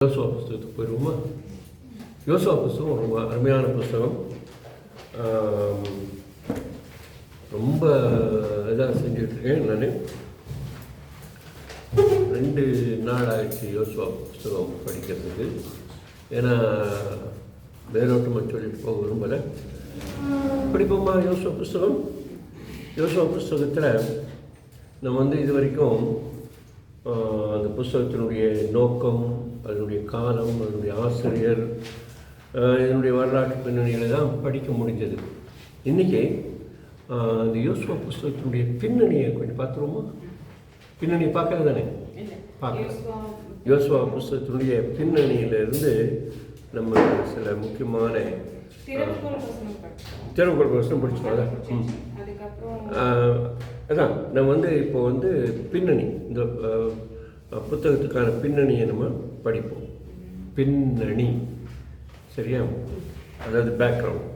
யோசுவா புஸ்தகத்துக்கு போயிடுவோமா? யோசுவா புஸ்தகம் ரொம்ப அருமையான புஸ்தகம். ரொம்ப இதாக செஞ்சுட்ருக்கேன். நான் 2 நாள் ஆயிடுச்சு யோசுவா புஸ்தகம் படிக்கிறதுக்கு. ஏன்னா மேலோட்டமாக சொல்லிட்டு போக விரும்பலை. படிப்போமா யோசுவா புஸ்தகம்? யோசுவா புஸ்தகத்தில் நம்ம இது வரைக்கும் அந்த புஸ்தகத்தினுடைய நோக்கம், அதனுடைய காலம், அதனுடைய ஆசிரியர், இதனுடைய வரலாற்று பின்னணிகளை தான் படிக்க முடிஞ்சது. இன்றைக்கி அந்த யோசுவா புஸ்தகத்தினுடைய பின்னணியை கொஞ்சம் பார்த்துருவோமா? பின்னணி பார்க்கறது தானே? பார்க்கலாம். யோசுவா புஸ்தகத்தினுடைய பின்னணியிலிருந்து நம்ம சில முக்கியமான திறவுகோள் வசனம் படிச்சோம். அதான் நம்ம இப்போ பின்னணி, இந்த புத்தகத்துக்கான பின்னணியை நம்ம படிப்போம். பின்னணி, சரியா? அதாவது பேக்ரவுண்ட்.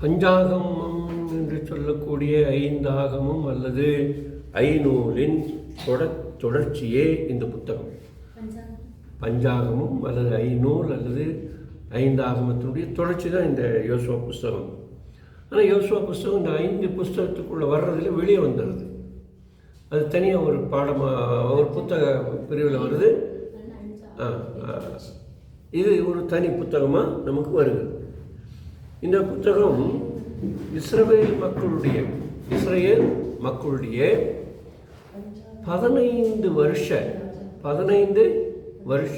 பஞ்சாகமம் என்று சொல்லக்கூடிய 5 ஆகமம் அல்லது ஐநூலின் தொடர்ச்சியே இந்த புத்தகம். பஞ்சாகமம் அல்லது ஐநூல் அல்லது 5 ஆகமத்தினுடைய தொடர்ச்சி தான் இந்த யோசுவா புஸ்தகம். ஆனால் யோசுவா புஸ்தகம் இந்த 5 புஸ்தகத்துக்குள்ளே வர்றதில் வெளியே வந்துடுது. அது தனியாக ஒரு பாடமாக ஒரு புத்தக பிரிவில் வருது. இது ஒரு தனி புத்தகமாக நமக்கு வருது. இந்த புத்தகம் இஸ்ரேல் மக்களுடைய 15 வருஷ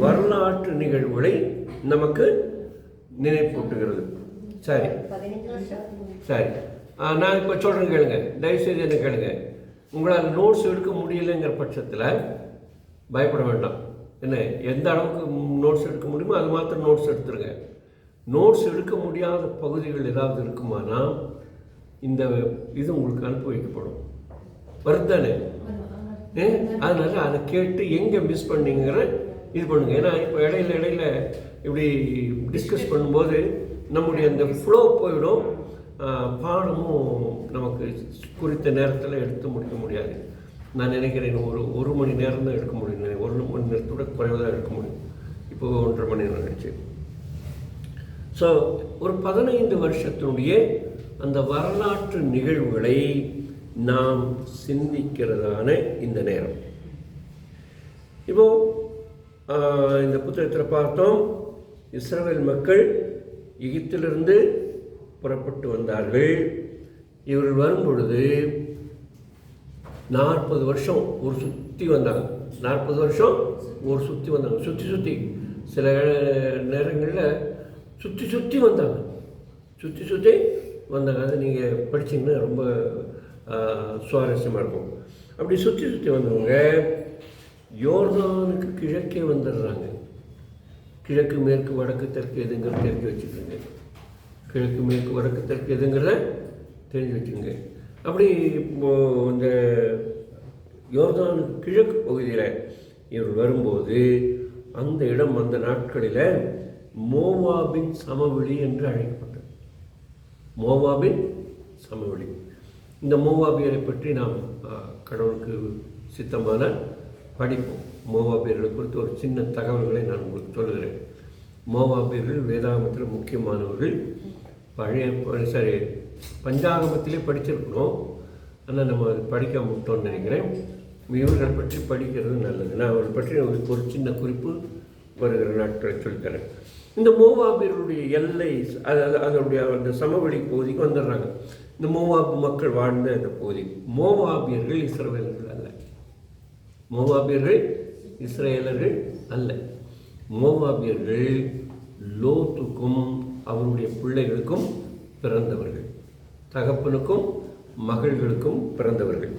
வரலாற்று நிகழ்வுகளை நமக்கு நினைப்பூட்டுகிறது. சரி, நான் இப்போ சொல்கிறேன், கேளுங்க, தயவுசெய்து என்ன கேளுங்க. உங்களால் நோட்ஸ் எடுக்க முடியலைங்கிற பட்சத்தில் பயப்பட வேண்டாம். என்ன, எந்த அளவுக்கு நோட்ஸ் எடுக்க முடியுமோ அது மாத்திரம் நோட்ஸ் எடுத்துருங்க. நோட்ஸ் எடுக்க முடியாத பகுதிகள் ஏதாவது இருக்குமானா இது உங்களுக்கு அனுப்பி வைக்கப்படும். வருதானே? அதனால் அதை கேட்டு எங்கே மிஸ் பண்ணிங்கிற இது பண்ணுங்கள். ஏன்னா இப்போ இடையில இப்படி டிஸ்கஸ் பண்ணும்போது நம்முடைய அந்த ஃப்ளோ போயிடும். பாடமும் நமக்கு குறித்த நேரத்தில் எடுத்து முடிக்க முடியாது. நான் நினைக்கிறேன் ஒரு மணி நேரம் தான் எடுக்க முடியும். 1 மணி நேரத்தோட குறைவாக தான் எடுக்க முடியும். இப்போ 1.5 மணி நேரம் ஆயிடுச்சு. ஸோ ஒரு 15 வருஷத்தினுடைய அந்த வரலாற்று நிகழ்வுகளை நாம் சிந்திக்கிறதான இந்த நேரம். இப்போ இந்த புத்தகத்தில் பார்த்தோம், இஸ்ரவேல் மக்கள் எகிப்திலிருந்து புறப்பட்டு வந்தார்கள். இவர்கள் வரும்பொழுது 40 வருஷம் ஒரு சுற்றி வந்தாங்க. 40 வருஷம் ஒரு சுற்றி வந்தாங்க. சுற்றி சில நேரங்களில் சுற்றி வந்தாங்க. அது நீங்கள் படிச்சிங்கன்னா ரொம்ப சுவாரஸ்யமாக இருக்கும். அப்படி சுற்றி வந்தவங்க யோர்தானுக்கு கிழக்கே வந்துடுறாங்க. கிழக்கு மேற்கு வடக்கு தெற்கு எதுங்கிறத தெரிஞ்சு வச்சுக்கோங்க. கிழக்கு மேற்கு வடக்கு தெற்கு எதுங்கிறத தெரிஞ்சு வச்சுக்கோங்க. அப்படி இந்த யோர்தானுக்கு கிழக்கு பகுதியில் இவர் வரும்போது அந்த இடம் அந்த நாட்களில் மோவாபின் சமவெளி என்று அழைக்கப்பட்டது. மோவாபின் சமவெளி. இந்த மோவாபியரை பற்றி நாம் கடவுளுக்கு சித்தமான படிப்போம். மோவாபியர்களை குறித்து ஒரு சின்ன தகவல்களை நான் உங்களுக்கு சொல்லுகிறேன். மோவாபியர்கள் வேதாகமத்தில் முக்கியமானவர்கள். பஞ்சாகமத்திலே படிச்சிருக்கணும், ஆனால் நம்ம அது படிக்க விட்டோம்னு நினைக்கிறேன். இவர்கள் பற்றி படிக்கிறது நல்லது. நான் அவர்கள் பற்றி ஒரு சின்ன குறிப்பு வருகிற நாட்களை சொல்லித்தரேன். இந்த மோவாபியர்களுடைய எல்லை, அதனுடைய அந்த சமவெளி பகுதிக்கு வந்துடுறாங்க. இந்த மோவாபு மக்கள் வாழ்ந்த இந்த பகுதி. மோவாபியர்கள் இஸ்ரவேலர்கள் அல்ல. மோவாபியர்கள் லோத்துக்கும் அவருடைய பிள்ளைகளுக்கும் பிறந்தவர்கள், தகப்பனுக்கும் மகள்களுக்கும் பிறந்தவர்கள்.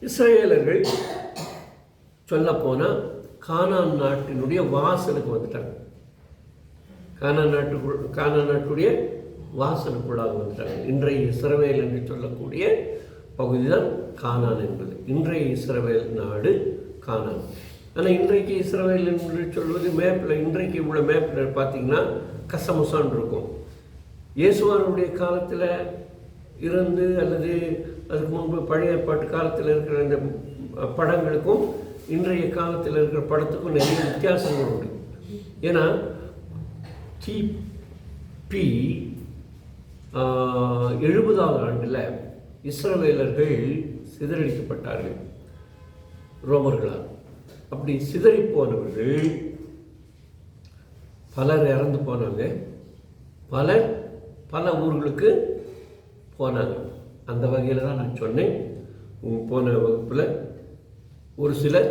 இஸ்ரவேலர்கள் சொல்லப்போனால் கானான் நாட்டினுடைய வாசலுக்கு வந்துட்டாங்க. கானான் நாட்டுடைய வாசலுக்குள்ளாக வந்துட்டாங்க. இன்றைய இஸ்ரவேல் என்று சொல்லக்கூடிய பகுதி தான் கானான் என்பது. இன்றைய இஸ்ரவேல் நாடு கானான். ஆனால் இன்றைக்கு இஸ்ரவேல் என்று சொல்வது மேப்பில், இன்றைக்கு உள்ள மேப்பில் பார்த்தீங்கன்னா கசமுசான் இருக்கும். இயேசுவானுடைய காலத்தில் இருந்து அல்லது அதுக்கு முன்பு பழைய ஏற்பாட்டு காலத்தில் இருக்கிற இந்த படங்களுக்கும் இன்றைய காலத்தில் இருக்கிற படத்துக்கும் நிறைய வித்தியாசங்கள் உண்டு. ஏன்னா கிபி 70வது ஆண்டில் இஸ்ரவேலர்கள் சிதறடிக்கப்பட்டார்கள் ரோமர்களால். அப்படி சிதறி போனவர்கள் பலர் இறந்து போனாங்க, பலர் பல ஊர்களுக்கு போனாங்க. அந்த வகையில் தான் நான் சொன்னேன், போன வகுப்பில் ஒரு சிலர்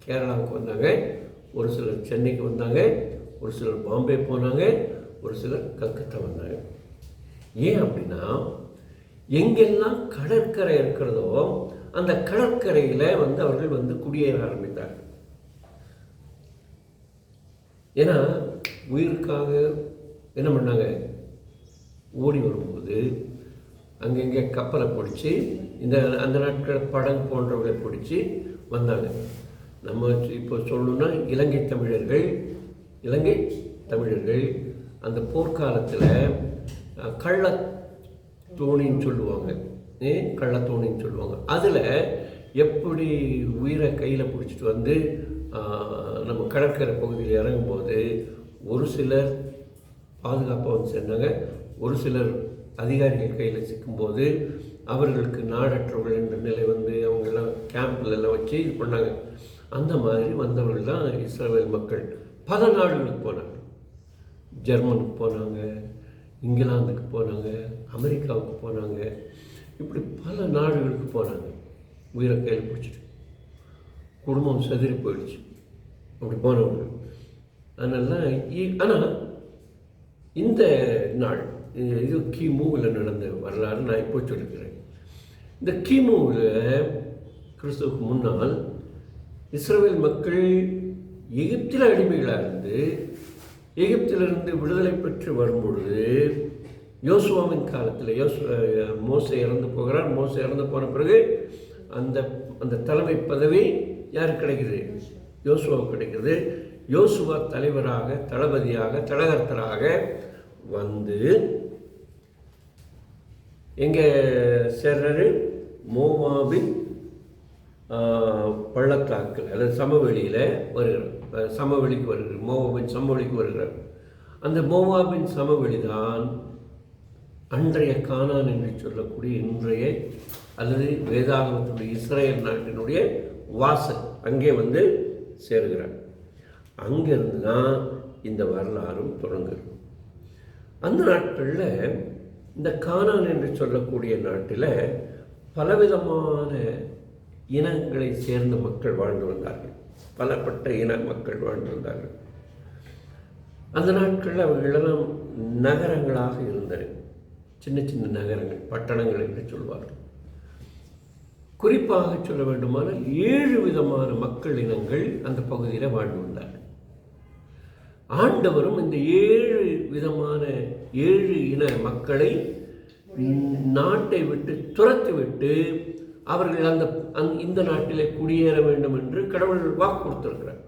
கேரளாவுக்கு வந்தாங்க, ஒரு சிலர் சென்னைக்கு வந்தாங்க, ஒரு சிலர் பாம்பே போனாங்க, ஒரு சிலர் கல்கத்தா வந்தாங்க. ஏன் அப்படின்னா எங்கெல்லாம் கடற்கரை இருக்கிறதோ அந்த கடற்கரையில் அவர்கள் குடியேற ஆரம்பித்தார்கள். ஏன்னா உயிருக்காக என்ன பண்ணாங்க, ஓடி வரும்போது அங்கங்கே கப்பலை பிடிச்சி அந்த நாட்களில் படகு போன்றவர்களை பிடிச்சி வந்தாங்க. நம்ம இப்போ சொல்லணுன்னா இலங்கை தமிழர்கள் அந்த போர்க்காலத்தில் கள்ளத்தோணின்னு சொல்லுவாங்க, அதில் எப்படி உயிரை கையில் பிடிச்சிட்டு நம்ம கடற்கரை பகுதியில் இறங்கும்போது ஒரு சிலர் பாதுகாப்பாக சேர்ந்தாங்க, ஒரு சிலர் அதிகாரிகள் கையில் சிக்கும்போது அவர்களுக்கு நாடற்றவர்கள் என்ற நிலை அவங்கெல்லாம் கேம்பிலெல்லாம் வச்சு இது பண்ணாங்க. அந்த மாதிரி வந்தவர்கள் தான் இஸ்ரவேல் மக்கள். பல நாடுகளுக்கு போனாங்க, ஜெர்மனுக்கு போனாங்க, இங்கிலாந்துக்கு போனாங்க, அமெரிக்காவுக்கு போனாங்க, இப்படி பல நாடுகளுக்கு போனாங்க. உயிரை கையில் பிடிச்சிட்டு குடும்பம் செதறி போயிடுச்சு அப்படி போனவங்க. அதனால ஆனால் இந்த நாள் இது கிமுவில் நடந்த வரலாறு நான் இப்போ சொல்லிக்கிறேன். இந்த கிமுவில் கிறிஸ்துவுக்கு முன்னால் இஸ்ரவேல் மக்கள் எகிப்தில் அடிமைகளாக இருந்து எகிப்திலிருந்து விடுதலை பெற்று வரும்பொழுது யோசுவாவின் காலத்தில் மோசே இறந்து போகிறார். மோசே இறந்து போன பிறகு அந்த தலைமை பதவி யாருக்கு கிடைக்குது? யோசுவாவுக்கு கிடைக்கிறது. யோசுவா தலைவராக, தளபதியாக, தலகர்த்தராக எங்கே சேர்றாரு? மோவாபின் பள்ளத்தாக்கு அல்லது சமவெளியில் வருகிறார். சமவெளிக்கு வருகிறார், மோவாபின் சமவெளிக்கு வருகிறார். அந்த மோவாபின் சமவெளி தான் அன்றைய கானான் என்று சொல்லக்கூடிய இன்றைய அல்லது வேதாகமத்துடைய இஸ்ரேல் நாட்டினுடைய வாசல். அங்கே சேருகிறார். அங்கிருந்து தான் இந்த வரலாறும் தொடங்குகிறது. அந்த நாட்களில் இந்த கானான் என்று சொல்லக்கூடிய நாட்டில் பலவிதமான இனங்களை சேர்ந்த மக்கள் வாழ்ந்து வந்தார்கள். பலப்பட்ட இன மக்கள் வாழ்ந்து வந்தார்கள். அந்த நாட்களில் அவர்களெல்லாம் நகரங்களாக இருந்தன. சின்ன சின்ன நகரங்கள், பட்டணங்கள் என்று சொல்வார்கள். குறிப்பாக சொல்ல வேண்டுமானால் 7 விதமான மக்கள் இனங்கள் அந்த பகுதியில் வாழ்ந்து வந்தார்கள். ஆண்டவரும் இந்த 7 இன மக்களை நாட்டை விட்டு துரத்திவிட்டு அவர்கள் இந்த நாட்டிலே குடியேற வேண்டும் என்று கடவுள் வாக்கு கொடுத்திருக்கிறார்.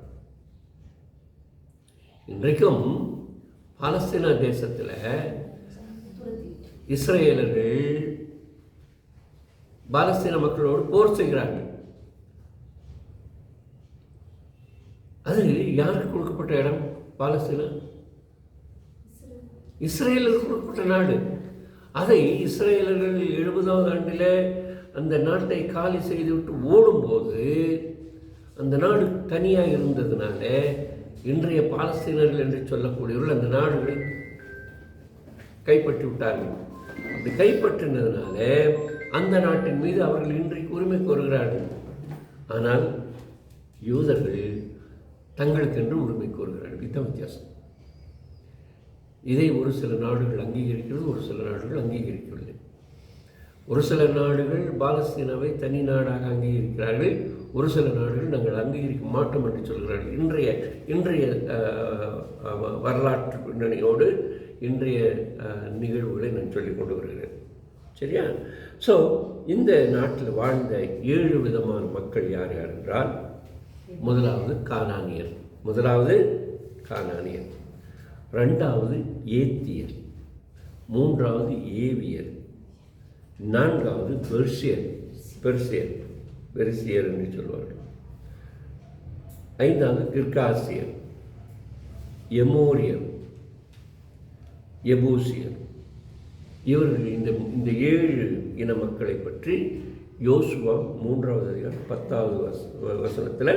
இன்றைக்கும் பாலஸ்தீனா தேசத்தில் இஸ்ரேலர்கள் பாலஸ்தீன மக்களோடு போர் செய்கிறார்கள். அது யாருக்கு கொடுக்கப்பட்ட இடம்? பாலஸ்தீனா இஸ்ரேலுக்கு கொடுக்கப்பட்ட நாடு. அதை இஸ்ரேலர்கள் 70வது ஆண்டில் அந்த நாட்டை காலி செய்துவிட்டு ஓடும்போது அந்த நாடு தனியாக இருந்ததுனால இன்றைய பாலஸ்தீனர்கள் என்று சொல்லக்கூடியவர்கள் அந்த நாடுகளை கைப்பற்றி விட்டார்கள். அப்படி கைப்பற்றினதுனால அந்த நாட்டின் மீது அவர்கள் இன்றைக்கு உரிமை கோருகிறார்கள். ஆனால் யூதர்கள் தங்களுக்கென்று உரிமை கோருகிறார்கள். இதுதான் வித்தியாசம். இதை ஒரு சில நாடுகள் அங்கீகரிக்கிறது, ஒரு சில நாடுகள் அங்கீகரிக்கவில்லை. ஒரு சில நாடுகள் பாலஸ்தீனாவை தனி நாடாக அங்கீகரிக்கிறார்கள், ஒரு சில நாடுகள் நாங்கள் அங்கீகரிக்க மாட்டோம் என்று சொல்கிறார்கள். இன்றைய வரலாற்று பின்னணியோடு இன்றைய நிகழ்வுகளை நான் சொல்லிக் கொண்டு வருகிறேன். சரியா? ஸோ இந்த நாட்டில் வாழ்ந்த 7 விதமான மக்கள் யார் யார் என்றால், முதலாவது கானானியர், இரண்டாவது ஏத்தியர், மூன்றாவது ஏவியர், நான்காவது பெர்சியர் என்று சொல்வார்கள். ஐந்தாவது கிர்காசியர், எமோரியர், எபூசியர். இவர்கள் இந்த 7 இன மக்களை பற்றி யோசுவா 3வது அதிகாரம் 10வது வசனத்தில்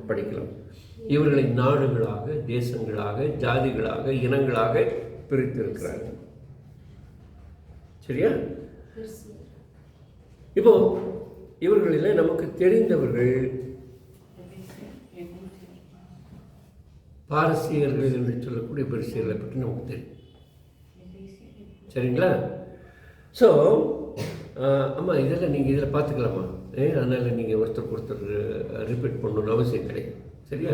படிக்கலாம். இவர்களை நாடுகளாக, தேசங்களாக, ஜாதிகளாக, இனங்களாக பிரித்திருக்கிறார்கள். சரியா? இப்போ இவர்களில் நமக்கு தெரிந்தவர்கள் பாரசீகர்கள் என்று சொல்லக்கூடிய பெர்சியர்களை பற்றி நமக்கு தெரியும். சரிங்களா? ஸோ அம்மா இதெல்லாம் நீங்கள் இதில் பார்த்துக்கலாமா? அதனால் நீங்கள் ஒருத்தர் ரிப்பீட் பண்ணணும்னு அவசியம் கிடையாது. சரியா?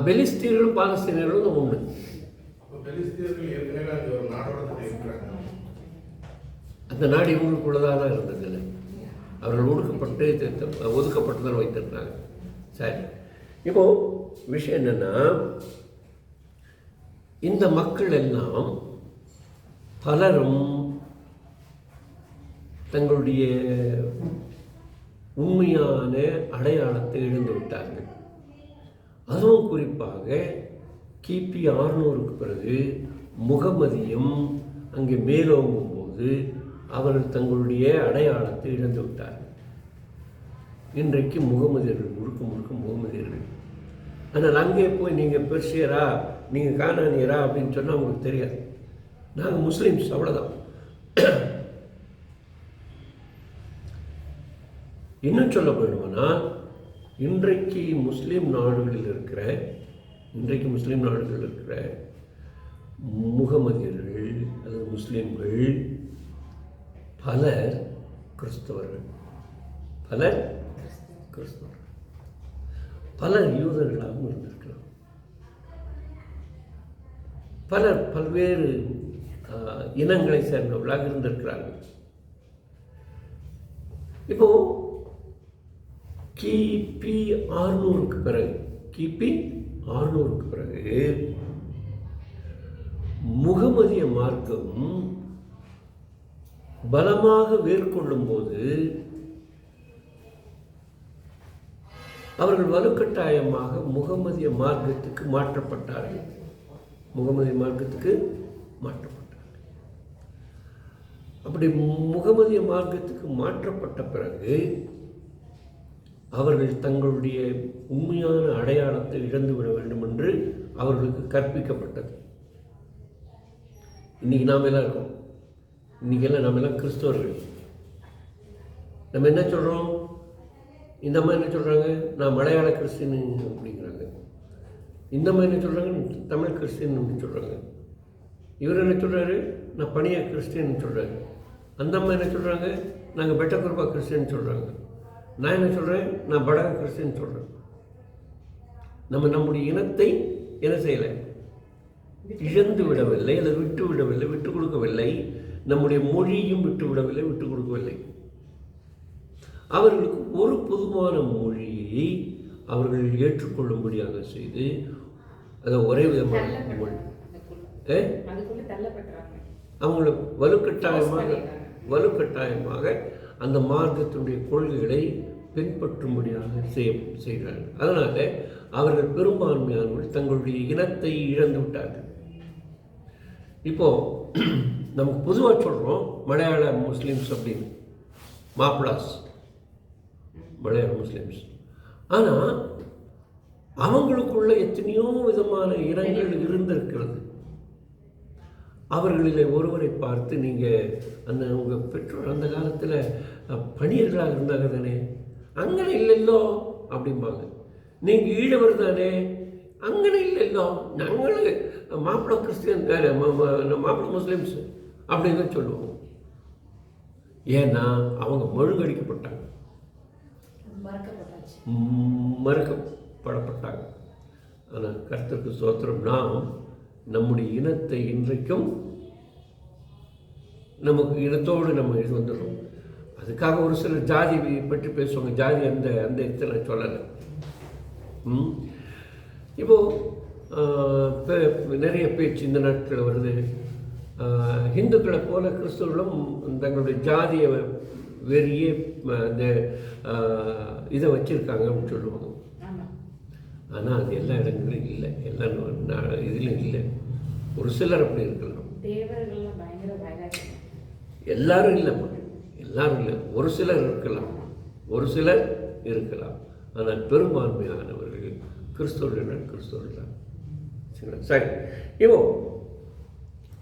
பெலிஸ்தீர்களும் பாலஸ்தீனியர்களும் ஒன்று. அந்த நாடு இவங்களுக்குள்ளதாக தான் இருந்ததில்லை. அவர்கள் ஒதுக்கப்பட்டுதான் வைத்திருந்தாங்க. சரி, இப்போ விஷயம் என்னன்னா, இந்த மக்கள் எல்லாம் பலரும் தங்களுடைய உண்மையான அடையாளத்தை இழந்து விட்டார்கள். அதுவும் குறிப்பாக கிபி 600க்கு பிறகு முகமதியம் அங்கே மேலோங்கும் போது அவர்கள் தங்களுடைய அடையாளத்தை இழந்து விட்டார்கள். இன்றைக்கு முகமதியர்கள் முழுக்க முகமதியர்கள். ஆனால் அங்கே போய் நீங்கள் பெர்சியரா, நீங்கள் கானானியரா அப்படின்னு சொன்னால் அவங்களுக்கு தெரியாது. நாங்கள் முஸ்லீம்ஸ், அவ்வளோதான். இன்னும் சொல்ல வேண்டுமானா, இன்றைக்கு முஸ்லீம் நாடுகளில் இருக்கிற முகமதியர்கள் அல்லது முஸ்லீம்கள் பலர் கிறிஸ்தவர்கள், பலர் யூதர்களாகவும் இருந்திருக்கலாம். பலர் பல்வேறு இனங்களை சேர்ந்தவர்களாக இருந்திருக்கிறார்கள். இப்போ கிபி 600க்கு பிறகு முகமதிய மார்க்கம் பலமாக வேர்கொள்ளும் போது அவர்கள் வலுக்கட்டாயமாக முகமதிய மார்க்கத்துக்கு மாற்றப்பட்டார்கள். அப்படி முகமதிய மார்க்கத்துக்கு மாற்றப்பட்ட பிறகு அவர்கள் தங்களுடைய உண்மையான அடையாளத்தை இழந்துவிட வேண்டும் என்று அவர்களுக்கு கற்பிக்கப்பட்டது. இன்னைக்கு நாம் எல்லாம் இருக்கோம். இன்னைக்கெல்லாம் நாம் எல்லாம் கிறிஸ்தவர்கள். நம்ம என்ன சொல்கிறோம்? இந்த அம்மா என்ன சொல்கிறாங்க? நான் மலையாள கிறிஸ்டின் அப்படிங்கிறாங்க. இந்த அம்மா என்ன சொல்கிறாங்க? தமிழ் கிறிஸ்டின் அப்படின்னு சொல்கிறாங்க. இவர் என்ன சொல்கிறாரு? நான் பனியா கிறிஸ்டின்னு சொல்கிறாரு. அந்த அம்மா என்ன சொல்கிறாங்க? நாங்கள் பெட்டகுருபா கிறிஸ்டின்னு சொல்கிறாங்க. நான் என்ன சொல்கிறேன்? நான் படக கிறிஸ்டின்னு சொல்கிறேன். நம்முடைய இனத்தை என்ன செய்யலை? இழந்து விடவில்லை, அல்லது விட்டு கொடுக்கவில்லை. நம்முடைய மொழியும் விட்டு கொடுக்கவில்லை. அவர்களுக்கு ஒரு பொதுவான மொழியை அவர்கள் ஏற்றுக்கொள்ளும்படியாக செய்து, அதை ஒரே விதமான மொழி அவங்கள வலுக்கட்டாயமாக அந்த மார்க்கத்தினுடைய கொள்கைகளை பின்பற்றும்படியாக செய்கிறார்கள். அதனால் அவர்கள் பெரும்பான்மையானவர்கள் தங்களுடைய இனத்தை இழந்து விட்டார்கள். இப்போ நமக்கு பொதுவாக சொல்கிறோம் மலையாள முஸ்லீம்ஸ் அப்படின்னு, மாப்பிளாஸ் மலையாள முஸ்லீம்ஸ். ஆனால் அவங்களுக்குள்ள எத்தனையோ விதமான இனங்கள் இருந்திருக்கிறது. அவர்களில் ஒருவரை பார்த்து நீங்கள் உங்கள் பெற்றோர் அந்த காலத்தில் பணியர்களாக இருந்தாங்க தானே, அங்கே இல்லைல்லோ அப்படிம்பாங்க. நீங்கள் ஈழவர் தானே, அங்கே இல்லைல்லோ, நாங்கள் மாப்பிள்ளை கிறிஸ்டியன் மாப்பிள்ளை முஸ்லீம்ஸ் அப்படின்னு தான் சொல்லுவோம். ஏன்னா அவங்க மழுங்கடிக்கப்பட்டாங்க, மறுக்கப்படப்பட்டாங்க. ஆனால் கர்த்தருக்கு ஸ்தோத்திரம், நாம் நம்முடைய இனத்தை இன்றைக்கும் நமக்கு இனத்தோடு நம்ம இது வந்துடும். அதுக்காக ஒரு சிலர் ஜாதி பற்றி பேசுவாங்க. ஜாதி அந்த இடத்துல நான் சொல்லலை. இப்போது நிறைய பேச்சு இந்த நாட்களில் வருது, இந்துக்களை போல கிறிஸ்தவர்களும் தங்களுடைய ஜாதிய வெறியே இந்த இதை வச்சுருக்காங்க அப்படின்னு சொல்லுவாங்க. ஆனால் அது எல்லா இடங்களிலும் இல்லை, எல்லா இதுலையும் இல்லை. ஒரு சிலர் அப்படி இருக்கலாம், எல்லாரும் இல்லைம்மா, எல்லாரும் இல்லை, ஒரு சிலர் இருக்கலாம், ஒரு சிலர் இருக்கலாம். ஆனால் பெரும்பான்மையானவர்கள் கிறிஸ்தவர்கள் கிறிஸ்தவர்கள். சரி, இப்போ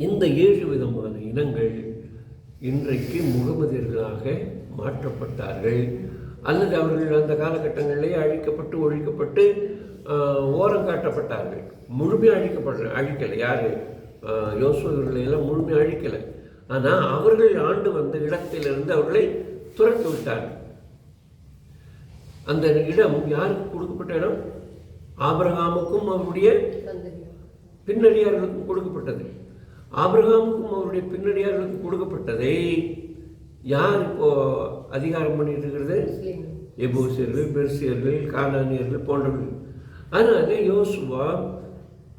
இந்த 7 விதமான இனங்கள் இன்றைக்கு முகமதியர்களாக மாற்றப்பட்டார்கள், அல்லது அவர்கள் அந்த காலகட்டங்களிலேயே அழிக்கப்பட்டு ஒழிக்கப்பட்டு ஓரம் காட்டப்பட்டார்கள். முழுமையாக அழிக்கலை. யார்? யோசுவர்களையெல்லாம் முழுமையாக அழிக்கலை. ஆனால் அவர்கள் ஆண்டு வந்த இடத்திலிருந்து அவர்களை துரத்து விட்டார்கள். அந்த இடம் யாருக்கு கொடுக்கப்பட்ட இடம்? ஆபிரகாமுக்கும் அவருடைய பின்னடியார்களுக்கும் கொடுக்கப்பட்டது. ஆபிரகாமுக்கும் அவருடைய பின்னடியார்களுக்கும் கொடுக்கப்பட்டதை யார் இப்போ அதிகாரம் பண்ணிட்டு இருக்கிறது? எபூசியர்கள், பெர்சியர்கள், கானானியர்கள் போன்றவர்கள். அதனால யோசுவா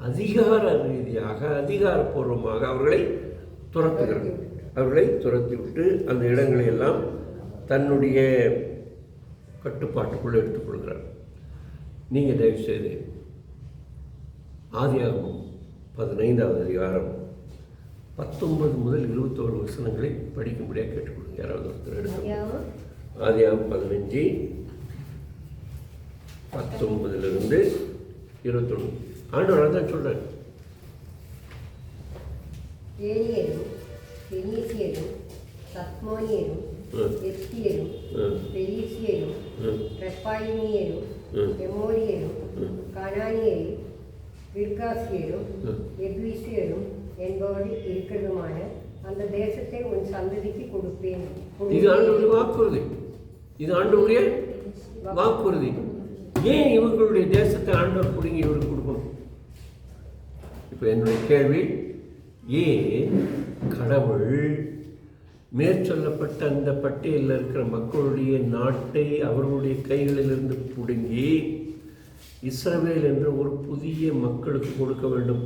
அதிகார ரீதியாக அதிகாரப்பூர்வமாக அவர்களை துரத்திவிட்டு அந்த இடங்களை எல்லாம் தன்னுடைய கட்டுப்பாட்டுக்குள்ளே எடுத்துக்கொள்கிறார். நீங்கள் தயவுசெய்து ஆதியாகமம் 15வது அதிகாரம் 19 முதல் 21 வசனங்களை படிக்கும்படியாக கேட்டுக்கொள்ளுங்க. யாராவது ஒருத்தர் எடுத்து ஆதியாகமம் 15 19 21. ஆண்டவர் தான் சொல்றார். ஏலியரும் பெனீசியரும் சத்மோனியரும் எஸ்தியரும் பெரிசியரும் ரெப்பாயிமியரும் எமோரியரும் கானானியரும் கிர்காசியரும் எபூசியரும் என்பவர்கள் இருக்கிறதுமான அந்த தேசத்தை உன் சந்ததிக்கு கொடுப்பேன். இது ஆண்டவருடைய வாக்குறுதி. இது ஆண்டவருடைய வாக்குறுதி. ஏன் இவர்களுடைய தேசத்தை ஆண்டவர் பிடிங்கி இவருக்கு கொடுக்கணும்? இப்போ என்னுடைய கேள்வி, ஏன் கடவுள் மேற்சொல்லப்பட்ட அந்த பட்டியலில் இருக்கிற மக்களுடைய நாட்டை அவர்களுடைய கைகளிலிருந்து பிடுங்கி இஸ்ரவேல் என்ற ஒரு புதிய மக்களுக்கு கொடுக்க வேண்டும்?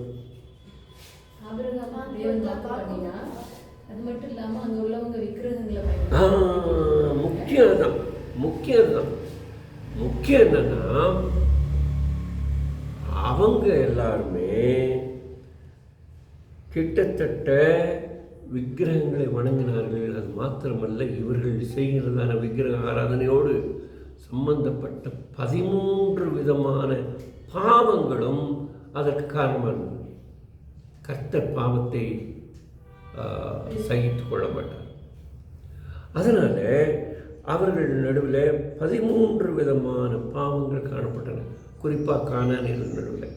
அது மட்டும் இல்லாமல் அங்கே உள்ளவங்க விக்கிரகங்களை முக்கியம் என்னன்னா அவங்க எல்லாருமே கிட்டத்தட்ட விக்கிரகங்களை வணங்கினார்கள். அது மாத்திரமல்ல, இவர்கள் செய்கிறதான விக்கிரக ஆராதனையோடு சம்பந்தப்பட்ட 13 விதமான பாவங்களும் அதற்கு காரணமானது. கர்த்தர் பாவத்தை சகித்து கொள்ள மாட்டார். அதனால் அவர்கள் நடுவில் 13 விதமான பாவங்கள் காணப்பட்டன. குறிப்பாக கானானியர்கள் நடுவில்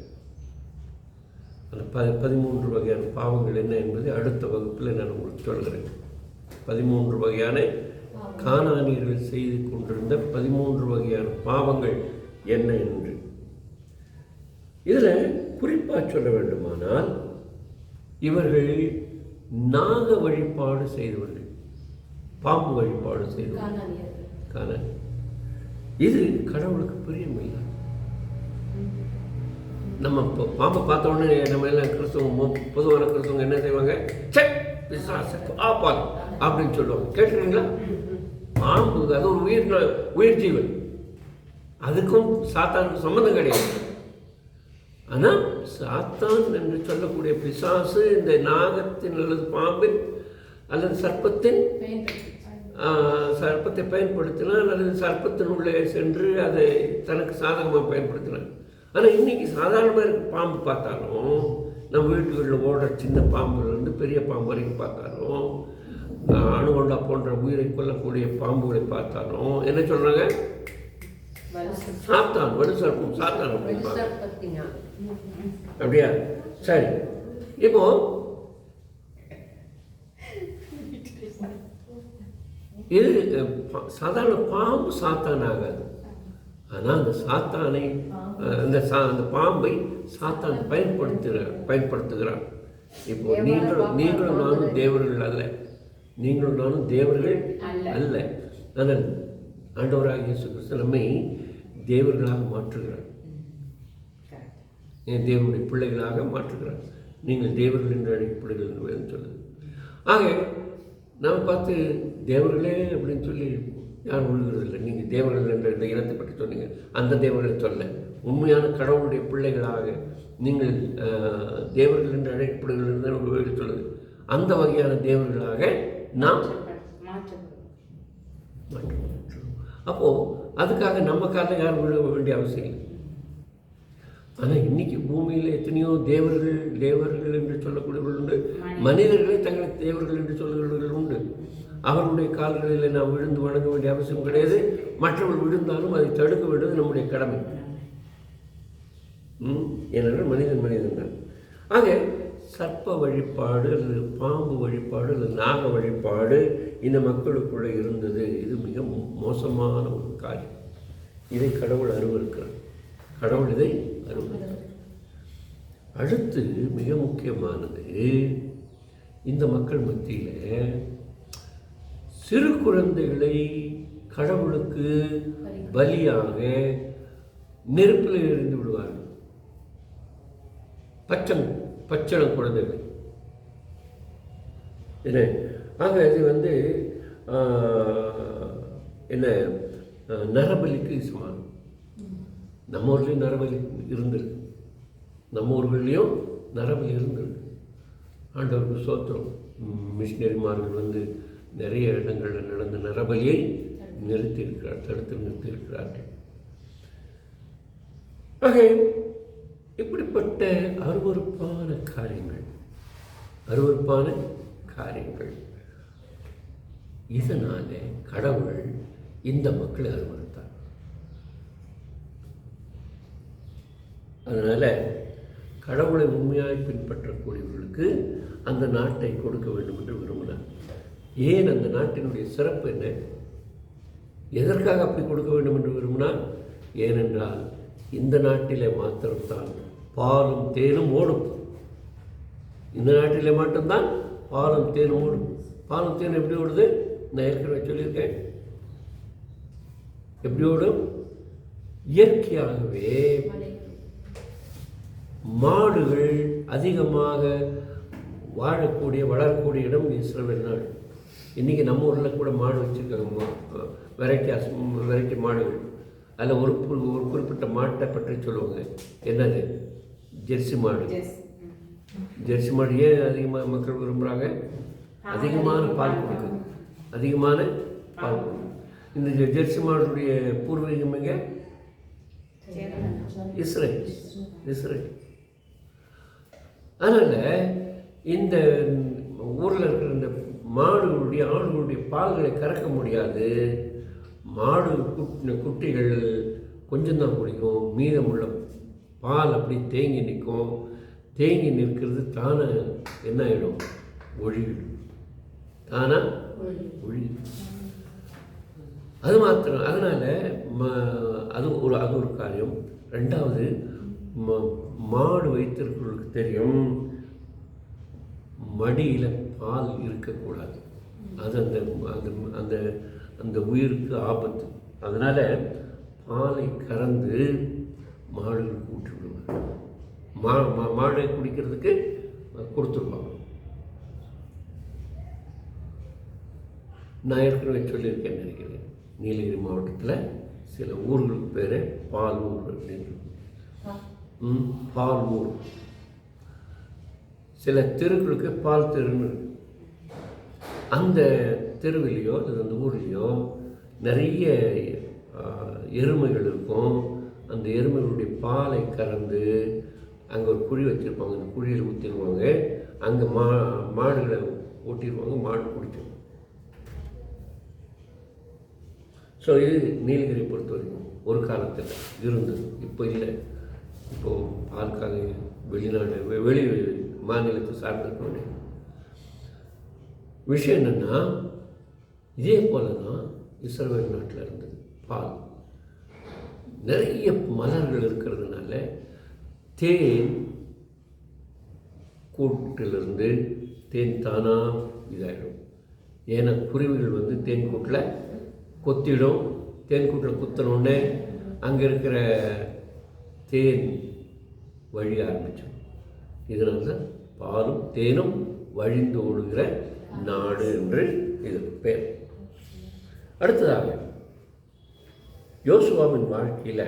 அந்த 13 வகையான பாவங்கள் என்ன என்பதை அடுத்த வகுப்பில் நான் உங்களுக்கு சொல்கிறேன். 13 வகையான கானானியர்கள் செய்து கொண்டிருந்த 13 வகையான பாவங்கள் என்ன என்று இதில் குறிப்பாக சொல்ல வேண்டுமானால், இவர்கள் நாக வழிபாடு செய்தவர்கள், பாம்பு வழிபாடு செய்தவர்கள். இது கடவுளுக்கு பிரியமில்லை. நம்ம இப்போ பாம்பை பார்த்த உடனே நம்ம எல்லாம் கிறிஸ்தவங்க, பொதுவான கிறிஸ்தவங்க என்ன செய்வாங்க? ஆப்பால் அப்படின்னு சொல்லுவாங்க. கேட்டுருக்கீங்களா? பாம்பு அது ஒரு உயிர் ஜீவன், அதுக்கும் சாத்தானுக்கும் சம்மந்தம் கிடையாது. ஆனால் சாத்தான் என்று சொல்லக்கூடிய பிசாசு இந்த நாகத்தின் அல்லது பாம்பின் அல்லது சர்ப்பத்தை பயன்படுத்தினால் அல்லது சர்ப்பத்தின் உள்ளே சென்று அதை தனக்கு சாதகமாக பயன்படுத்தினான். ஆனால் இன்றைக்கி சாதாரணமாக இருக்க பாம்பு பார்த்தாலும், நம்ம வீட்டுகளில் ஓடுற சின்ன பாம்புலேருந்து பெரிய பாம்பு வரைக்கும் பார்த்தாலும், அணுகொண்டா போன்ற உயிரை கொல்லக்கூடிய பாம்புகளை பார்த்தாலும் என்ன சொல்கிறாங்க? சாத்தான், வலுசர்ப்பம், சாத்தான் அப்படின்னா. அப்படியா? சரி, இப்போ இது சாதாரண பாம்பு சாத்தான் ஆகாது. ஆனால் அந்த சாத்தானை அந்த பாம்பை சாத்தான் பயன்படுத்துகிறான். இப்போ நீங்களும் நானும் தேவர்கள் அல்ல, நீங்களும் நானும் தேவர்கள் அல்ல. ஆனால் ஆண்டவராகிய இயேசு கிறிஸ்து நம்மை தேவர்களாக மாற்றுகிறார், தேவனுடைய பிள்ளைகளாக மாற்றுகிறார். நீங்கள் தேவர்கள் என்று அழைக்கப்படுகிறது என்று சொல்லுது. ஆக நாம் பார்த்து தேவர்களே அப்படின்னு சொல்லி யாரும் விழுகிறது இல்லை. நீங்கள் தேவர்கள் என்ற இந்த இனத்தை பற்றி சொன்னீங்க, அந்த தேவர்களை சொல்ல உண்மையான கடவுளுடைய பிள்ளைகளாக நீங்கள் தேவர்கள் என்று அழைக்கப்படுகிறது உங்கள் சொல்லுது. அந்த வகையான தேவர்களாக நாம் மாற்றப்படுறோம். அப்போது அதுக்காக நம்ம காலில் யாரும் விழ வேண்டிய அவசியம் இல்லை. ஆனால் இன்னைக்கு பூமியில் எத்தனையோ தேவர்கள் என்று சொல்லக்கூடியவர்கள் உண்டு. மனிதர்களே தங்களை தேவர்கள் என்று சொல்லுகிறவர்கள் உண்டு. அவர்களுடைய கால்களில் நாம் விழுந்து வணங்க வேண்டிய அவசியம் கிடையாது. மற்றவர்கள் விழுந்தாலும் அதை தடுக்க வேண்டியது நம்முடைய கடமை. ஏனென்றால் மனிதன் தான். ஆக சர்ப்ப வழிபாடு அல்லது பாம்பு வழிபாடு அல்லது நாக வழிபாடு இந்த மக்களுக்குள்ளே இருந்தது. இது மிக மோசமான ஒரு காரியம். இதை கடவுள் அருவருக்கிறார். கடவுள் இதை அருவருக்கிறார். அடுத்து மிக முக்கியமானது, இந்த மக்கள் மத்தியில் சிறு குழந்தைகளை கடவுளுக்கு பலியாக நெருப்பில் எறிந்து விடுவார்கள். பச்சளம் குழந்தைகள் என்ன. ஆக இது என்ன நரபலிக்கு சமானம். நம்ம ஊர்லேயும் நரபலி இருந்திருக்கு. நம்ம ஊர்கள்லேயும் நரபலி இருந்திருக்கு. ஆண்டவருக்கு சோத்திரம். மிஷினரிமார்கள் நிறைய இடங்களில் நடந்த நரபலியை தடுத்து நிறுத்தியிருக்கிறார்கள். ஆக இப்படிப்பட்ட அருவருப்பான காரியங்கள் இதனால கடவுள் இந்த மக்களை அருவருத்தார். அதனால கடவுளை உண்மையாய் பின்பற்றக்கூடியவர்களுக்கு அந்த நாட்டை கொடுக்க வேண்டும் என்று விரும்பினார். ஏன் அந்த நாட்டினுடைய சிறப்பு என்ன? எதற்காக அப்படி கொடுக்க வேண்டும் என்று விரும்பினார்? ஏனென்றால் இந்த நாட்டிலே மாத்திரம்தான் பாலும் தேனும் ஓடும். இந்த நாட்டிலே மட்டும்தான் பாலும் தேனும் ஓடும். பாலும் தேனும் எப்படி ஓடுது? நான் ஏற்கனவே சொல்லியிருக்கேன். எப்படி ஓடும்? இயற்கையாகவே மாடுகள் அதிகமாக வளரக்கூடிய இடம் இஸ்ரவேல் நாடு. இன்றைக்கி நம்ம ஊரில் கூட மாடு வச்சுருக்காங்க, வெரைட்டி மாடுகள். அதில் ஒரு குறிப்பிட்ட மாட்டை பற்றி சொல்லுவாங்க. என்னது? ஜெர்சி மாடு. ஜெர்சி மாடு ஏன் அதிகமாக மக்கள் விரும்புகிறாங்க? அதிகமான பால் கொடுக்குது. இந்த ஜெர்சி மாடுடைய பூர்வீகம் எங்கே? இஸ்ரேல். அதனால் இந்த ஊரில் இருக்கிற இந்த ஆடுகளுடைய பால்களை கறக்க முடியாது. மாடு குட்டிகள் கொஞ்சம் தான் குடிக்கும். மீதமுள்ள பால் அப்படி தேங்கி நிற்கும். தேங்கி நிற்கிறது தானே என்ன ஆகிடும்? ஒழிவிடும். அது மாத்திரம். அதனால் அது ஒரு காரியம். ரெண்டாவது, மாடு வைத்திருக்கிறவர்களுக்கு தெரியும், மடியில் பால் இருக்கக்கூடாது. அது அந்த அந்த உயிருக்கு ஆபத்து. அதனால் பாலை கறந்து மாடுகளுக்கு ஊற்றி விடுவாங்க. மாடை குடிக்கிறதுக்கு கொடுத்துருப்பாங்க. நான் ஏற்கனவே சொல்லியிருக்கேன் நினைக்கிறேன். நீலகிரி மாவட்டத்தில் சில ஊர்களுக்கு பேர் பாலூர் அப்படின்னு. பாலூர். சில தெருக்களுக்கு பால் தெருன்னு இருக்கு. அந்த தெருவிலையோ அல்லது அந்த ஊர்லேயோ நிறைய எருமைகள் இருக்கும். அந்த எருமைகளுடைய பாலை கறந்து அங்கே ஒரு குழி வச்சுருப்பாங்க. அந்த குழியில் ஊற்றிடுவாங்க. அங்கே மாடுகளை ஓட்டிடுவாங்க. மாடு குடிக்கும். ஸோ இது நீலகிரி பொறுத்த வரைக்கும் ஒரு காலத்தில் இருந்தது. இப்போ இல்லை. இப்போது பாலுக்காக வெளி மாநிலத்தை சார்ந்திருக்க வேண்டிய விஷயம் என்னென்னா, இதே போல தான் இஸ்ரவேல் நாட்டில் இருந்தது. பால் நிறைய மலர்கள் இருக்கிறதுனால தேன் கூட்டிலிருந்து தேன் தானாக இதாகிடும். ஏன்னா குருவிகள் தேன் கூட்டில் கொத்திடும். தேன் கூட்டில் குத்தினோடனே அங்கே இருக்கிற தேன் வழிய ஆரம்பித்தோம். இதனால தான் பாலும் தேனும் வழிந்து ஓடுகிற நாடு என்று இது பேர். அடுத்ததாக யோசுவாவின் வாழ்க்கையில்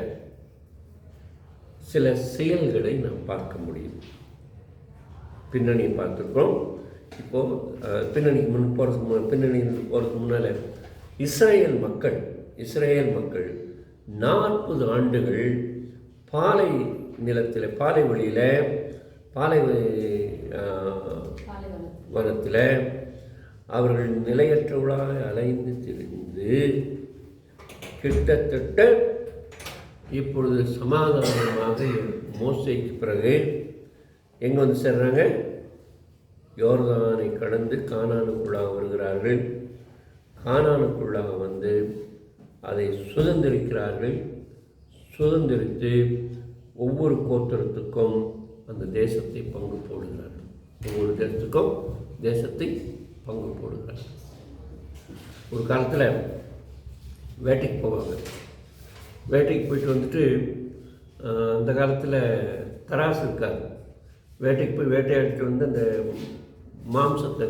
சில செயல்களை நாம் பார்க்க முடியும். பின்னணியை பார்த்துருக்கோம். இப்போது பின்னணிக்கு போகிறதுக்கு முன்னால் இஸ்ரேல் மக்கள் 40 ஆண்டுகள் பாலை நிலத்தில், பாலை வனத்தில் அவர்கள் நிலையற்றவர்களாக அலைந்து திரிந்து கிட்டத்தட்ட இப்பொழுது சமாதானமாக மோசேக்கு பிறகு எங்கே வந்து சேர்றாங்க? யோர்தானை கடந்து கானானுக்குள்ளாக வருகிறார்கள். கானானுக்குள்ளாக வந்து அதை சுதந்திரிக்கிறார்கள். சுதந்திரித்து ஒவ்வொரு கோத்திரத்துக்கும் அந்த தேசத்தை பங்கு போடுகிறார்கள். ஒவ்வொரு தேசத்துக்கும் தேசத்தை பங்கு போடுகிறார்கள். ஒரு காலத்தில் வேட்டைக்கு போவாங்க. வேட்டைக்கு போயிட்டு வந்துட்டு அந்த காலத்தில் தராசு இருக்காது. வேட்டைக்கு போய் வேட்டையாடிட்டு வந்து அந்த மாம்சத்தை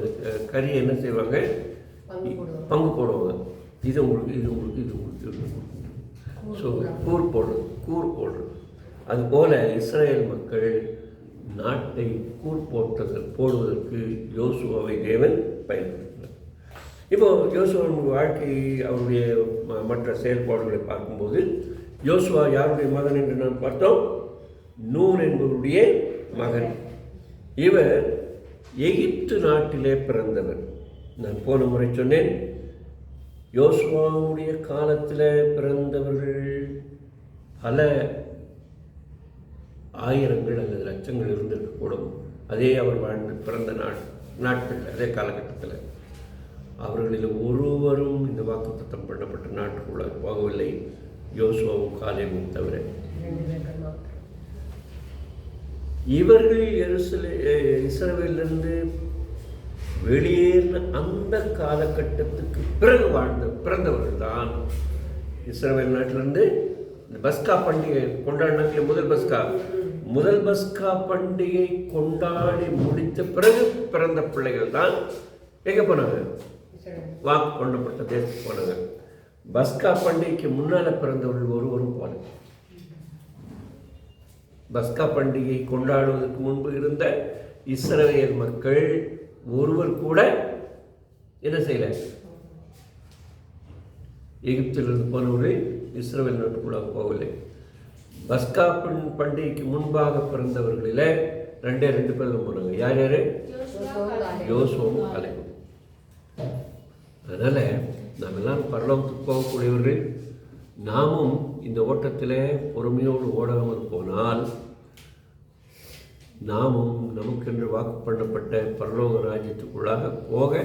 கறியை என்ன செய்வாங்க? பங்கு போடுவாங்க. இது உங்களுக்கு ஸோ கூர் போடுறது. அதுபோல் இஸ்ரேல் மக்கள் நாட்டை கூர் போடுவதற்கு யோசுவாவை தேவன் பயன்படுத்தினார். இப்போது யோசுவாவின் வாழ்க்கை, அவருடைய மற்ற செயல்பாடுகளை பார்க்கும்போது யோசுவா யாருடைய மகன் என்று நாம் பார்த்தோம்? நூன் என்பவருடைய மகன். இவர் எகிப்து நாட்டிலே பிறந்தவர். நான் போன முறை சொன்னேன், யோசுவாவுடைய காலத்தில் பிறந்தவர்கள் பல ஆயிரங்கள் அல்லது லட்சங்கள் இருந்திருக்கக்கூடும். அதே அவர் பிறந்த நாட்கள், அதே காலகட்டத்தில் அவர்களில் ஒருவரும் இந்த வாக்குத்தத்தம் பண்ணப்பட்ட நாட்டுக்குள்ள போகவில்லை, யோசுவாவும் காலேபும் தவிர. இவர்கள் இஸ்ரவேலிலிருந்து வெளியேறின அந்த காலகட்டத்துக்கு பிறகு பிறந்தவர்கள் தான் இஸ்ரவேல் நாட்டிலிருந்து இந்த பஸ்கா பண்டிகை கொண்டாடினாங்களே, முதல் பஸ்கா பண்டிகை கொண்டாடி முடித்த பிறகு பிறந்த பிள்ளைகள் தான் எங்கே போனாங்க? வாக்கு கொண்டப்பட்ட தேசத்துக்கு போனாங்க. பஸ்கா பண்டிகைக்கு முன்னால் பிறந்தவர்கள் ஒருவரும் போல. பஸ்கா பண்டிகை கொண்டாடுவதற்கு முன்பு இருந்த இஸ்ரவேல் மக்கள் ஒருவர் கூட என்ன செய்யல? எகிப்திலிருந்து போனவர்கள் இஸ்ரவேல் நாட்டுக்குள்ளாக போகவில்லை. பஸ்கா பண்டிகைக்கு முன்பாக பிறந்தவர்களில் 2 பேர் போனாங்க. யார்? யோசுவாவும் காலேபும். அதனால் நாம் எல்லாரும் பரலோகத்துக்கு போகக்கூடியவர்கள். நாமும் இந்த ஓட்டத்தில் பொறுமையோடு ஓடாமல் போனால் நாமும் நமக்கென்று வாக்கு பண்ணப்பட்ட பரலோக ராஜ்யத்துக்குள்ளாக போக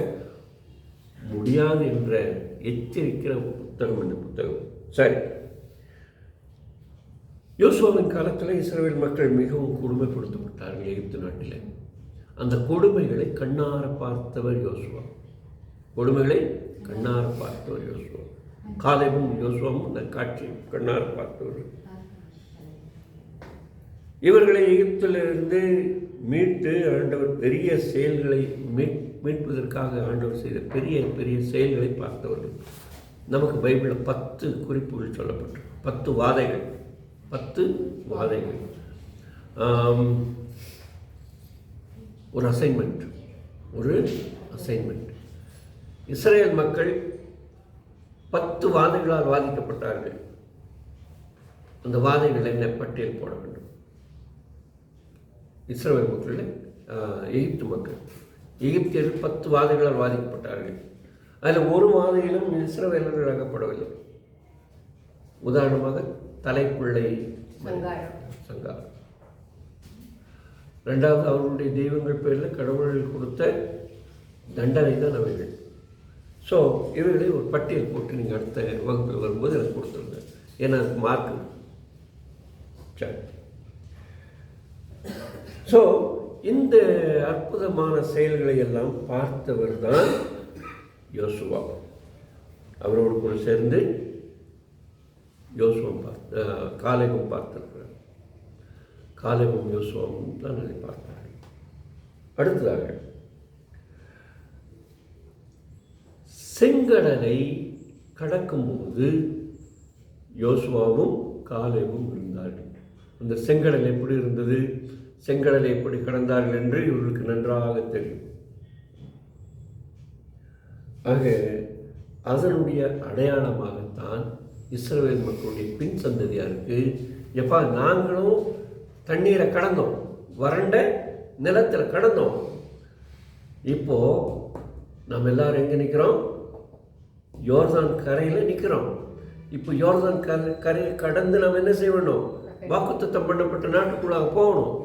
முடியாது என்ற எச்சரிக்கிற புத்தகம் இந்த புத்தகம். சரி, யோசுவாவின் காலத்தில் இஸ்ரவேல் மக்கள் மிகவும் கொடுமைப்படுத்தப்பட்டார்கள் எகிப்து நாட்டில். அந்த கொடுமைகளை கண்ணார பார்த்தவர் யோசுவா. காலேபும் யோசுவாவும் அந்த காட்சியை கண்ணார பார்த்தவர். இவர்களை எகிப்திலிருந்து மீட்டு ஆண்டவர் பெரிய செயல்களை மீட்பதற்காக ஆண்டவர் செய்த பெரிய பெரிய செயல்களை பார்த்தவர்கள். நமக்கு பைபிளில் 10 குறிப்புகள் சொல்லப்பட்டு 10 வாதைகள். ஒரு அசைன்மெண்ட். இஸ்ரேல் மக்கள் 10 வாதைகளால் பாதிக்கப்பட்டார்கள். அந்த வாதைகள் என்ன? பட்டியல் போட வேண்டும். இஸ்ரேல் மக்கள், எகிப்தியர்கள் 10 வாதைகளால் பாதிக்கப்பட்டார்கள். அதில் ஒரு வாதையிலும் இஸ்ரவேலர்கள் அகப்படவில்லை. உதாரணமாக தலைப்பிள்ளை சங்காரம். 2வது, அவர்களுடைய தெய்வங்கள் பேரில் கடவுள்கள் கொடுத்த தண்டனை தான் அவைகள். ஸோ இவைகளை ஒரு பட்டியல் போட்டு நீங்கள் அடுத்த வகுப்பில் வரும்போது எனக்கு கொடுத்துருங்க. ஏன்னா அதுக்கு மார்க்கு. சரி, ஸோ இந்த அற்புதமான செயல்களை எல்லாம் பார்த்தவர் தான் யோசுவா. அவரோடு கூட சேர்ந்து காலேபும் பார்த்திருக்கிறார். காலேபும் யோசுவாவும் தான் அதை பார்த்தார்கள். அடுத்ததாக செங்கடலை கடக்கும்போது யோசுவாவும் காலேபும் இருந்தார்கள். அந்த செங்கடல் எப்படி இருந்தது, செங்கடலை எப்படி கடந்தார்கள் என்று இவர்களுக்கு நன்றாக தெரியும். ஆக அதனுடைய அடையாளமாகத்தான் இஸ்ரவேல் மக்களுடைய பின் சந்ததியாருக்கு எப்பா நாங்களும் தண்ணீரை கடந்தோம், வறண்ட நிலத்தில் கடந்தோம், இப்போ நம்ம எல்லாரும் எங்கே நிற்கிறோம், யோர்தான் கரையில் நிற்கிறோம். இப்போ யோர்தான் கரையை கடந்து நம்ம என்ன செய்ய வேணும், வாக்குத்தத்தம் பண்ணப்பட்ட நாட்டுக்குள்ளாக போகணும்.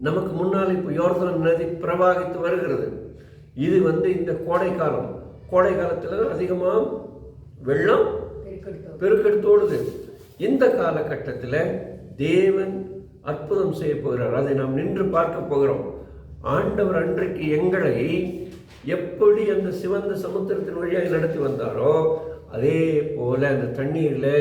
நமக்கு முன்னால் இப்போ யோர்தான் நதி பிரவாகித்து வருகிறது. இது இந்த கோடை காலம். கோடை காலத்தில் அதிகமாக வெள்ளம் பெருக்கெடுத்து ஓடுது. இந்த காலகட்டத்தில் தேவன் அற்புதம் செய்ய போகிறார். அதை நாம் நின்று பார்க்க போகிறோம். ஆண்டவர் அன்றைக்கு எங்களை எப்படி அந்த சிவந்த சமுத்திரத்தின் வழியாக நடத்தி வந்தாரோ அதே போல அந்த தண்ணீரில்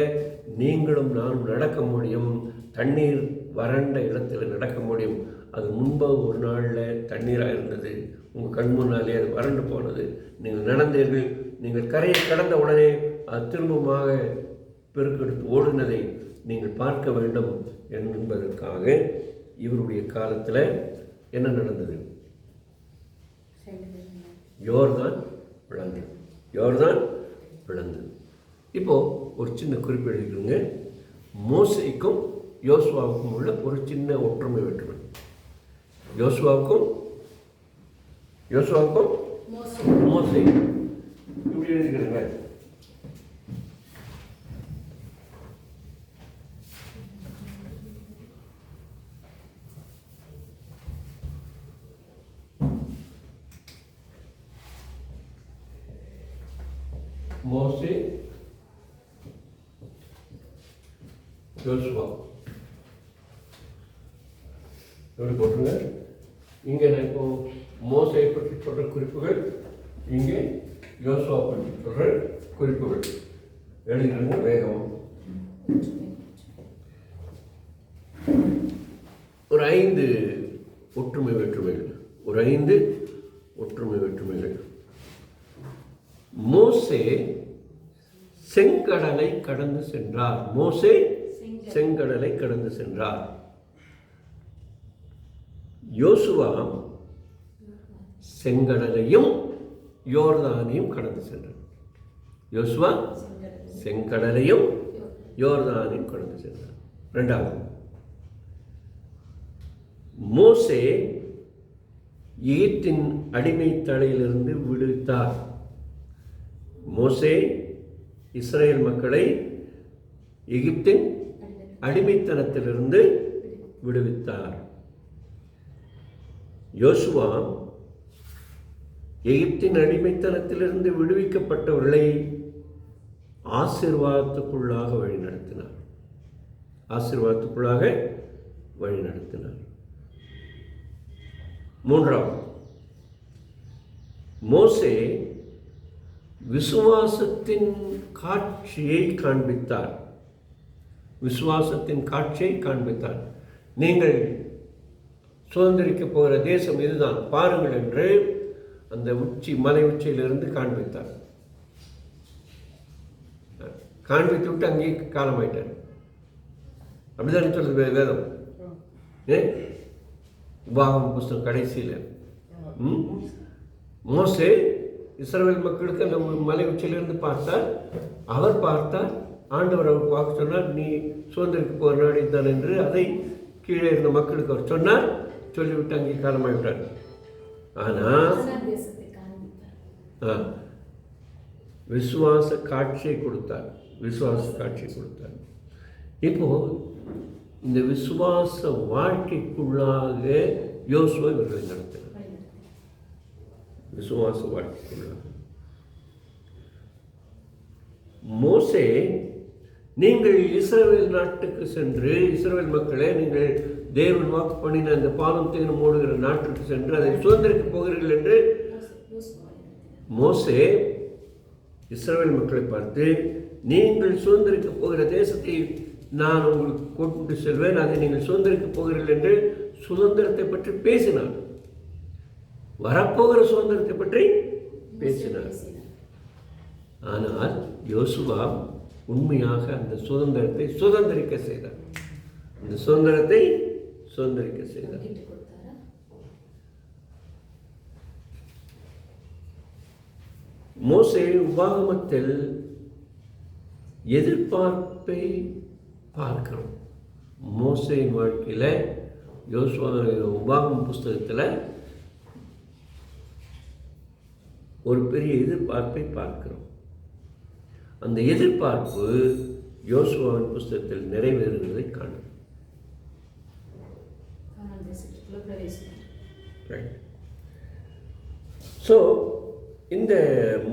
நீங்களும் நானும் நடக்க முடியும். தண்ணீர் வறண்ட இடத்துல நடக்க முடியும். அது முன்பு ஒரு நாளில் தண்ணீராக இருந்தது, உங்கள் கண் முன்னாலே அது வறண்டு போனது. நீங்கள் நடந்தீர்கள், நீங்கள் கரையை கடந்த உடனே அது திரும்பமாக பெருக்கெடுத்து ஓடுனதை நீங்கள் பார்க்க வேண்டும் என்பதற்காக இவருடைய காலத்தில் என்ன நடந்தது, யோர்தான் பிளந்தது. யோர்தான் பிளந்தது. இப்போது ஒரு சின்ன குறிப்பு எழுதிக்கிறோங்க. மோசேக்கும் யோசுவாவுக்கும் உள்ள ஒரு சின்ன ஒற்றுமை வேற்றுமை. யோசுவாவுக்கும் மோசே இப்படி எழுதிக்கிறேங்க. மோசே யோசுவா எப்படி போட்டுருங்க. இங்கே நான் இப்போ மோசையை பற்றி சொல்கிற குறிப்புகள், இங்கே யோசுவா பற்றி சொல்கிற குறிப்புகள் எழுதிக்கிறாங்க வேகம். ஒரு 5 ஒற்றுமை வேற்றுமைகள். ஒரு 5 ஒற்றுமை வேற்றுமைகள். மோசே செங்கடலை கடந்து சென்றார். மோசே செங்கடலை கடந்து சென்றார். யோசுவா செங்கடலையும் யோர்தானையும் கடந்து சென்றார். யோசுவா செங்கடலையும் யோர்தானையும் கடந்து சென்றார். 2வது, மோசே எகிப்தின் அடிமை தலையிலிருந்து விடுவித்தார். மோசே இஸ்ரேல் மக்களை எகிப்தின் அடிமைத்தனத்திலிருந்து விடுவித்தார். யோசுவா எகிப்தின் அடிமைத்தனத்திலிருந்து விடுவிக்கப்பட்டவர்களை ஆசீர்வாதத்துக்குள்ளாக வழிநடத்தினார். ஆசீர்வாதத்துக்குள்ளாக வழிநடத்தினார். 3வது, மோசே விசுவாசத்தின் காட்சியை காண்பித்தார். விசுவாசத்தின் காட்சியை காண்பித்தார். நீங்கள் சுதந்திரிக்க போகிற தேசம் இதுதான் பாருங்கள் என்று அந்த மலை உச்சியிலிருந்து காண்பித்தார். காண்பித்து விட்டு அங்கேயே காலமாயிட்டார். அப்படிதான் சொல்றது வேதம். உபாகம புஸ்தகம் கடைசியில் மோசே இஸ்ரவேல் மக்களுக்கு அந்த மலை உச்சியிலிருந்து பார்த்தார். அவர் பார்த்தார், ஆண்டவர் அவருக்கு வாக்கு சொன்னார், நீ சுதந்திரிக்க போகிற நாடு இதுதான் என்று. அதை கீழே இருந்த மக்களுக்கு அவர் சொன்னார். சொல்லிவிட்டு அங்கே காலமாகிவிட்டார். ஆனால் விசுவாச காட்சியை கொடுத்தார். விசுவாச காட்சியை கொடுத்தார். இப்போ இந்த விசுவாச வாழ்க்கைக்குள்ளாக யோசுவா இவர்களை நடத்தினார். விசுவாச வாழ்க்கைக்குள்ளாக மோசே, நீங்கள் இஸ்ரவேல் நாட்டுக்கு சென்று, இஸ்ரவேல் மக்களே நீங்கள் தேவன் வாக்கு பண்ணின அந்த பாலும் தேனும் ஓடுகிற நாட்டுக்கு சென்று அதை சுதந்திரிக்க போகிறீர்கள் என்று மோசே இஸ்ரவேல் மக்களை பார்த்து, நீங்கள் சுதந்திரிக்க போகிற தேசத்தை நான் உங்களுக்கு கொண்டு செல்வேன், அதை நீங்கள் சுதந்திரிக்க போகிறீர்கள் என்று சுதந்திரத்தை பற்றி பேசினார். வரப்போகிற சுதந்திரத்தை பற்றி பேசினார். ஆனால் யோசுவா உண்மையாக அந்த சுதந்திரத்தை சுதந்திரிக்க செய்தார். அந்த சுதந்திரத்தை சுதந்திரிக்க செய்தார். பங்கிட்டு கொடுத்தாரா? மோசே உபாகமத்தில் எதிர்பார்ப்பை பார்க்கிறோம். மோசேயின் வாழ்க்கையில் யோசுவா உபாகம புஸ்தகத்தில் ஒரு பெரிய எதிர்பார்ப்பை பார்க்கிறோம். அந்த எதிர்பார்ப்பு யோசுவாவின் புஸ்தகத்தில் நிறைவேறுவதை காணும். கானான் தேசத்துக்குள்ள பிரவேசித்தார். ரைட். ஸோ இந்த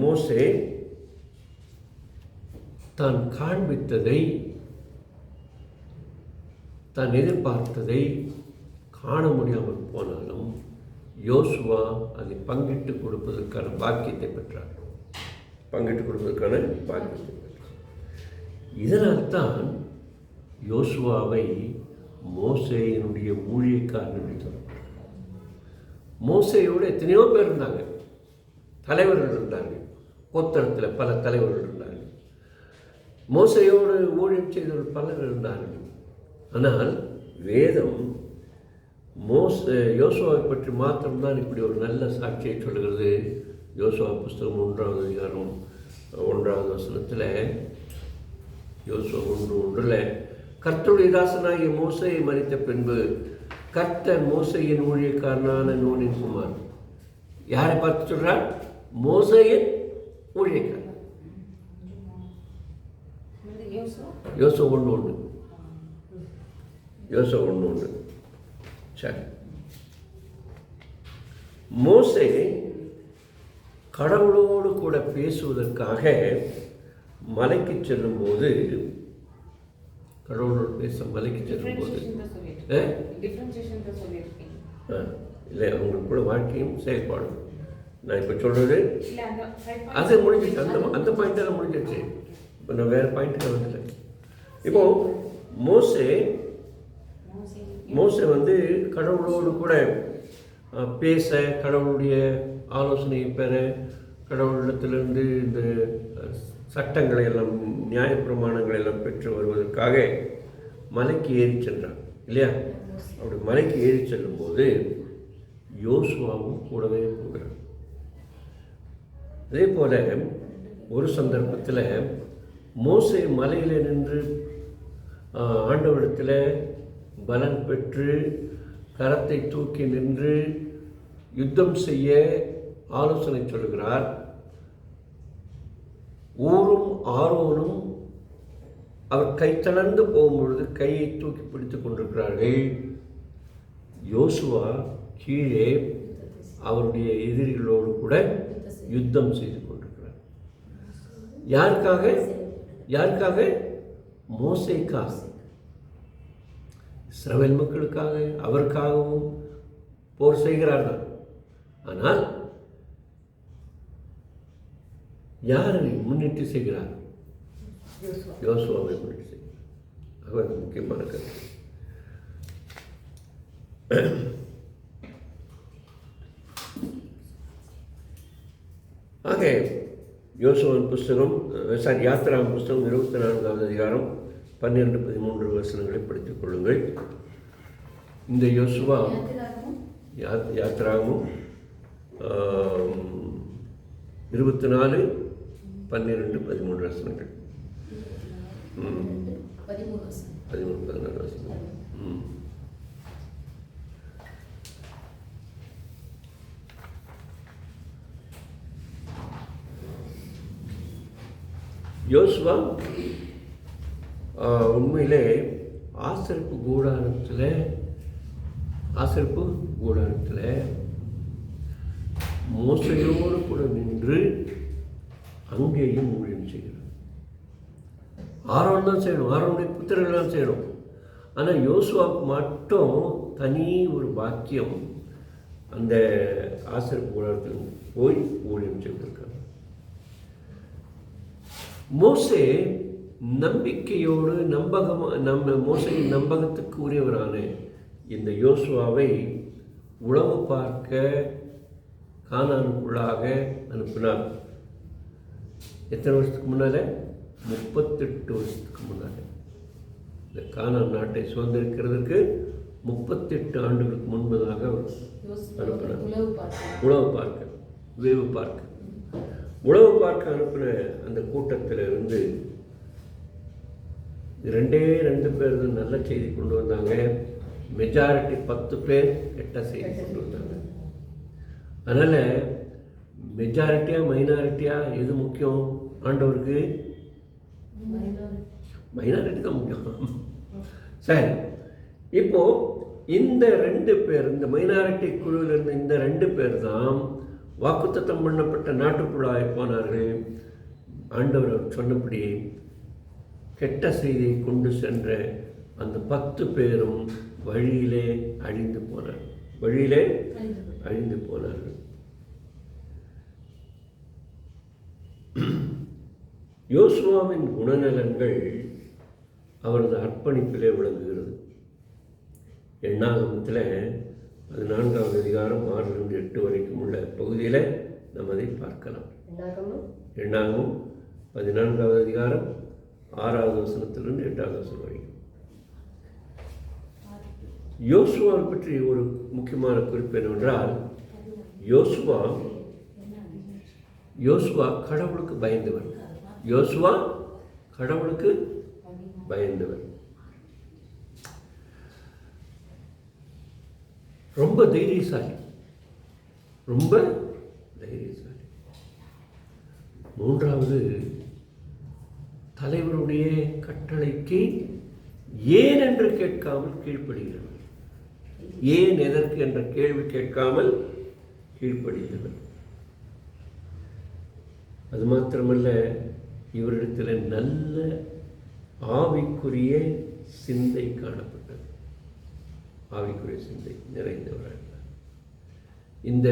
மோசே தான் காண்பித்ததை, தான் எதிர்பார்த்ததை காண முடியாமல் போனாலும் யோசுவா அதை பங்கிட்டு கொடுப்பதற்கான பாக்கியத்தை பெற்றார். பங்கிட்டு கொடுப்பதற்கான பாக்கியத்தை பெற்றார். இதனால்தான் யோசுவாவை மோசேயினுடைய ஊழியக்காரன் என்று சொல்றார். மோசேயோடு எத்தனையோ பேர் இருந்தாங்க, தலைவர்கள் இருந்தார்கள், கோத்திரத்தில் பல தலைவர்கள் இருந்தார்கள், மோசையோடு ஊழியம் செய்தவர்கள் பலர் இருந்தார்கள். ஆனால் வேதம் யோசுவாவை பற்றி மாத்திரம்தான் இப்படி ஒரு நல்ல சாட்சியை சொல்கிறது. யோசுவா புஸ்தகம் 1ஆம் அதிகாரம் 1ஆவது வசனத்தில், யோசுவா 1:1, கர்த்தருடைய தாசனாகிய மோசேயை மரித்த பின்பு கர்த்தர் மோசேயின் ஊழியக்காரனான நூனின் குமார். யாரை பார்த்து சொல்றார்? மோசேயின் ஊழியக்காரன். யோசுவா 1:1. யோசுவா 1:1. சரி. மோசே கடவுளோடு கூட பேசுவதற்காக மலைக்கு செல்லும்போது, கடவுளோடு பேச மலைக்கு செல்லும்போது இல்லை, அவங்களுக்கு கூட வாழ்க்கையும் செயல்பாடும். நான் இப்போ சொல்கிறது அது முடிஞ்சிச்சு. அந்த பாயிண்டெல்லாம் முடிஞ்சிச்சு. இப்போ நான் வேறு பாயிண்ட்டுக்கு வந்துட்டேன். இப்போது மோசே வந்து கடவுளோடு கூட பேச, கடவுளுடைய ஆலோசனையை பெற, கடவுளிடத்திலிருந்து இந்த சட்டங்களை எல்லாம், நியாயப்பிரமாணங்களை எல்லாம் பெற்று வருவதற்காக மலைக்கு ஏறி சென்றான் இல்லையா? அப்படி மலைக்கு ஏறி செல்லும்போது யோசுவாவும் கூடவே போகிறார். அதே போல் ஒரு சந்தர்ப்பத்தில் மோசே மலையில் நின்று ஆண்டவரிடத்தில் பலன் பெற்று கரத்தை தூக்கி நின்று யுத்தம் செய்ய ஆலோசனை சொல்கிறார். ஊரும் ஆரோனும் அவர் கைத்தளர்ந்து போகும்பொழுது கையை தூக்கி பிடித்து கொண்டிருக்கிறார்கள். யோசுவா கீழே அவருடைய எதிரிகளோடு கூட யுத்தம் செய்து கொண்டிருக்கிறார். யாருக்காக? யாருக்காக? மோசேக்காக, இஸ்ரவேல் மக்களுக்காக, அவருக்காகவும் போர் செய்கிறார்கள். ஆனால் யாரை முன்னிட்டு செய்கிறார்? யோசுவாவை முன்னிட்டு செய்கிறார். அவர் முக்கியமான கருத்து. ஆக யோசுவாவின் புஸ்தகம், யாத்திராவின் புஸ்தகம் 24ஆவது அதிகாரம் 12-13 வசனங்களை படித்துக் கொள்ளுங்கள். இந்த யோசுவா யாத்திராவும் 24-12-13 வசனங்கள், 13-14 வசனங்கள். யோசுவா உண்மையிலே ஆசரிப்பு கூடாரத்தில் மோசையோடு கூட நின்று அங்கேயும் ஊழியம் செய்கிறார். ஆரோன் தான் செய்யணும், ஆரோனுடைய புத்திரர்கள் தான் செய்யணும். ஆனால் யோசுவாவுக்கு மட்டும் தனி ஒரு பாக்கியம், அந்த ஆசரிப்பு கூடாரத்தில் போய் ஊழியம் செய்திருக்காங்க. மோசே நம்பிக்கையோடு மோசையின் நம்பகத்துக்கு உரியவரான இந்த யோசுவாவை உளவு பார்க்க கானானுக்குள்ளாக அனுப்பினார். எத்தனை வருஷத்துக்கு முன்னால்? 38 வருஷத்துக்கு முன்னால். இந்த கானான் நாட்டை சுதந்திரிக்கிறதுக்கு 38 ஆண்டுகளுக்கு முன்பதாக அவர் அனுப்பினார். உளவு பார்க்க, வேவு பார்க்க, உளவு பார்க்க அனுப்பின அந்த கூட்டத்தில் இருந்து 2 பேர் தான் நல்ல செய்தி கொண்டு வந்தாங்க. மெஜாரிட்டி 10 பேர் கெட்ட செய்தி கொண்டு வந்தாங்க. அதனால் மெஜாரிட்டியா மைனாரிட்டியா எது முக்கியம்? ஆண்டவருக்கு மைனாரிட்டி தான் முக்கியம். சரி, இப்போ இந்த 2 பேர், இந்த மைனாரிட்டி குழுவில் இருந்த இந்த 2 பேர் தான் வாக்குத்தத்தம் பண்ணப்பட்ட நாட்டுக்குள்ளாய் போனார்கள். ஆண்டவர் அவர் சொன்னபடி கெட்ட செய்தியை கொண்டு சென்ற அந்த 10 பேரும் வழியிலே அழிந்து போனார்கள். வழியிலே அழிந்து போனார்கள். யோசுவாவின் குணநலன்கள் அவரது அர்ப்பணிப்பிலே விளங்குகிறது. எண்ணாகமத்தில் 14வது அதிகாரம் 6-8 வரைக்கும் உள்ள பகுதியில் நம்ம அதை பார்க்கலாம். எண்ணாகமம் 14வது அதிகாரம் 6வது வசனத்திலிருந்து 8வது வசனம் வரைக்கும். யோசுவாவை பற்றி ஒரு முக்கியமான குறிப்பு என்னவென்றால், யோசுவா கடவுளுக்கு பயந்தவர். யோசுவா கடவுளுக்கு பயந்தவர். ரொம்ப தைரியசாலி, ரொம்ப தைரியசாலி. 3வது, தலைவருடைய கட்டளைக்கு ஏன் என்று கேட்காமல் கீழ்ப்படுகிறவர். ஏன், எதற்கு என்ற கேள்வி கேட்காமல் கீழ்ப்படுகிறவர். அது மாத்திரமல்ல, இவரிடத்தில் நல்ல ஆவிக்குரிய சிந்தை காணப்பட்டது. ஆவிக்குரிய சிந்தை நிறைந்தவராக. இந்த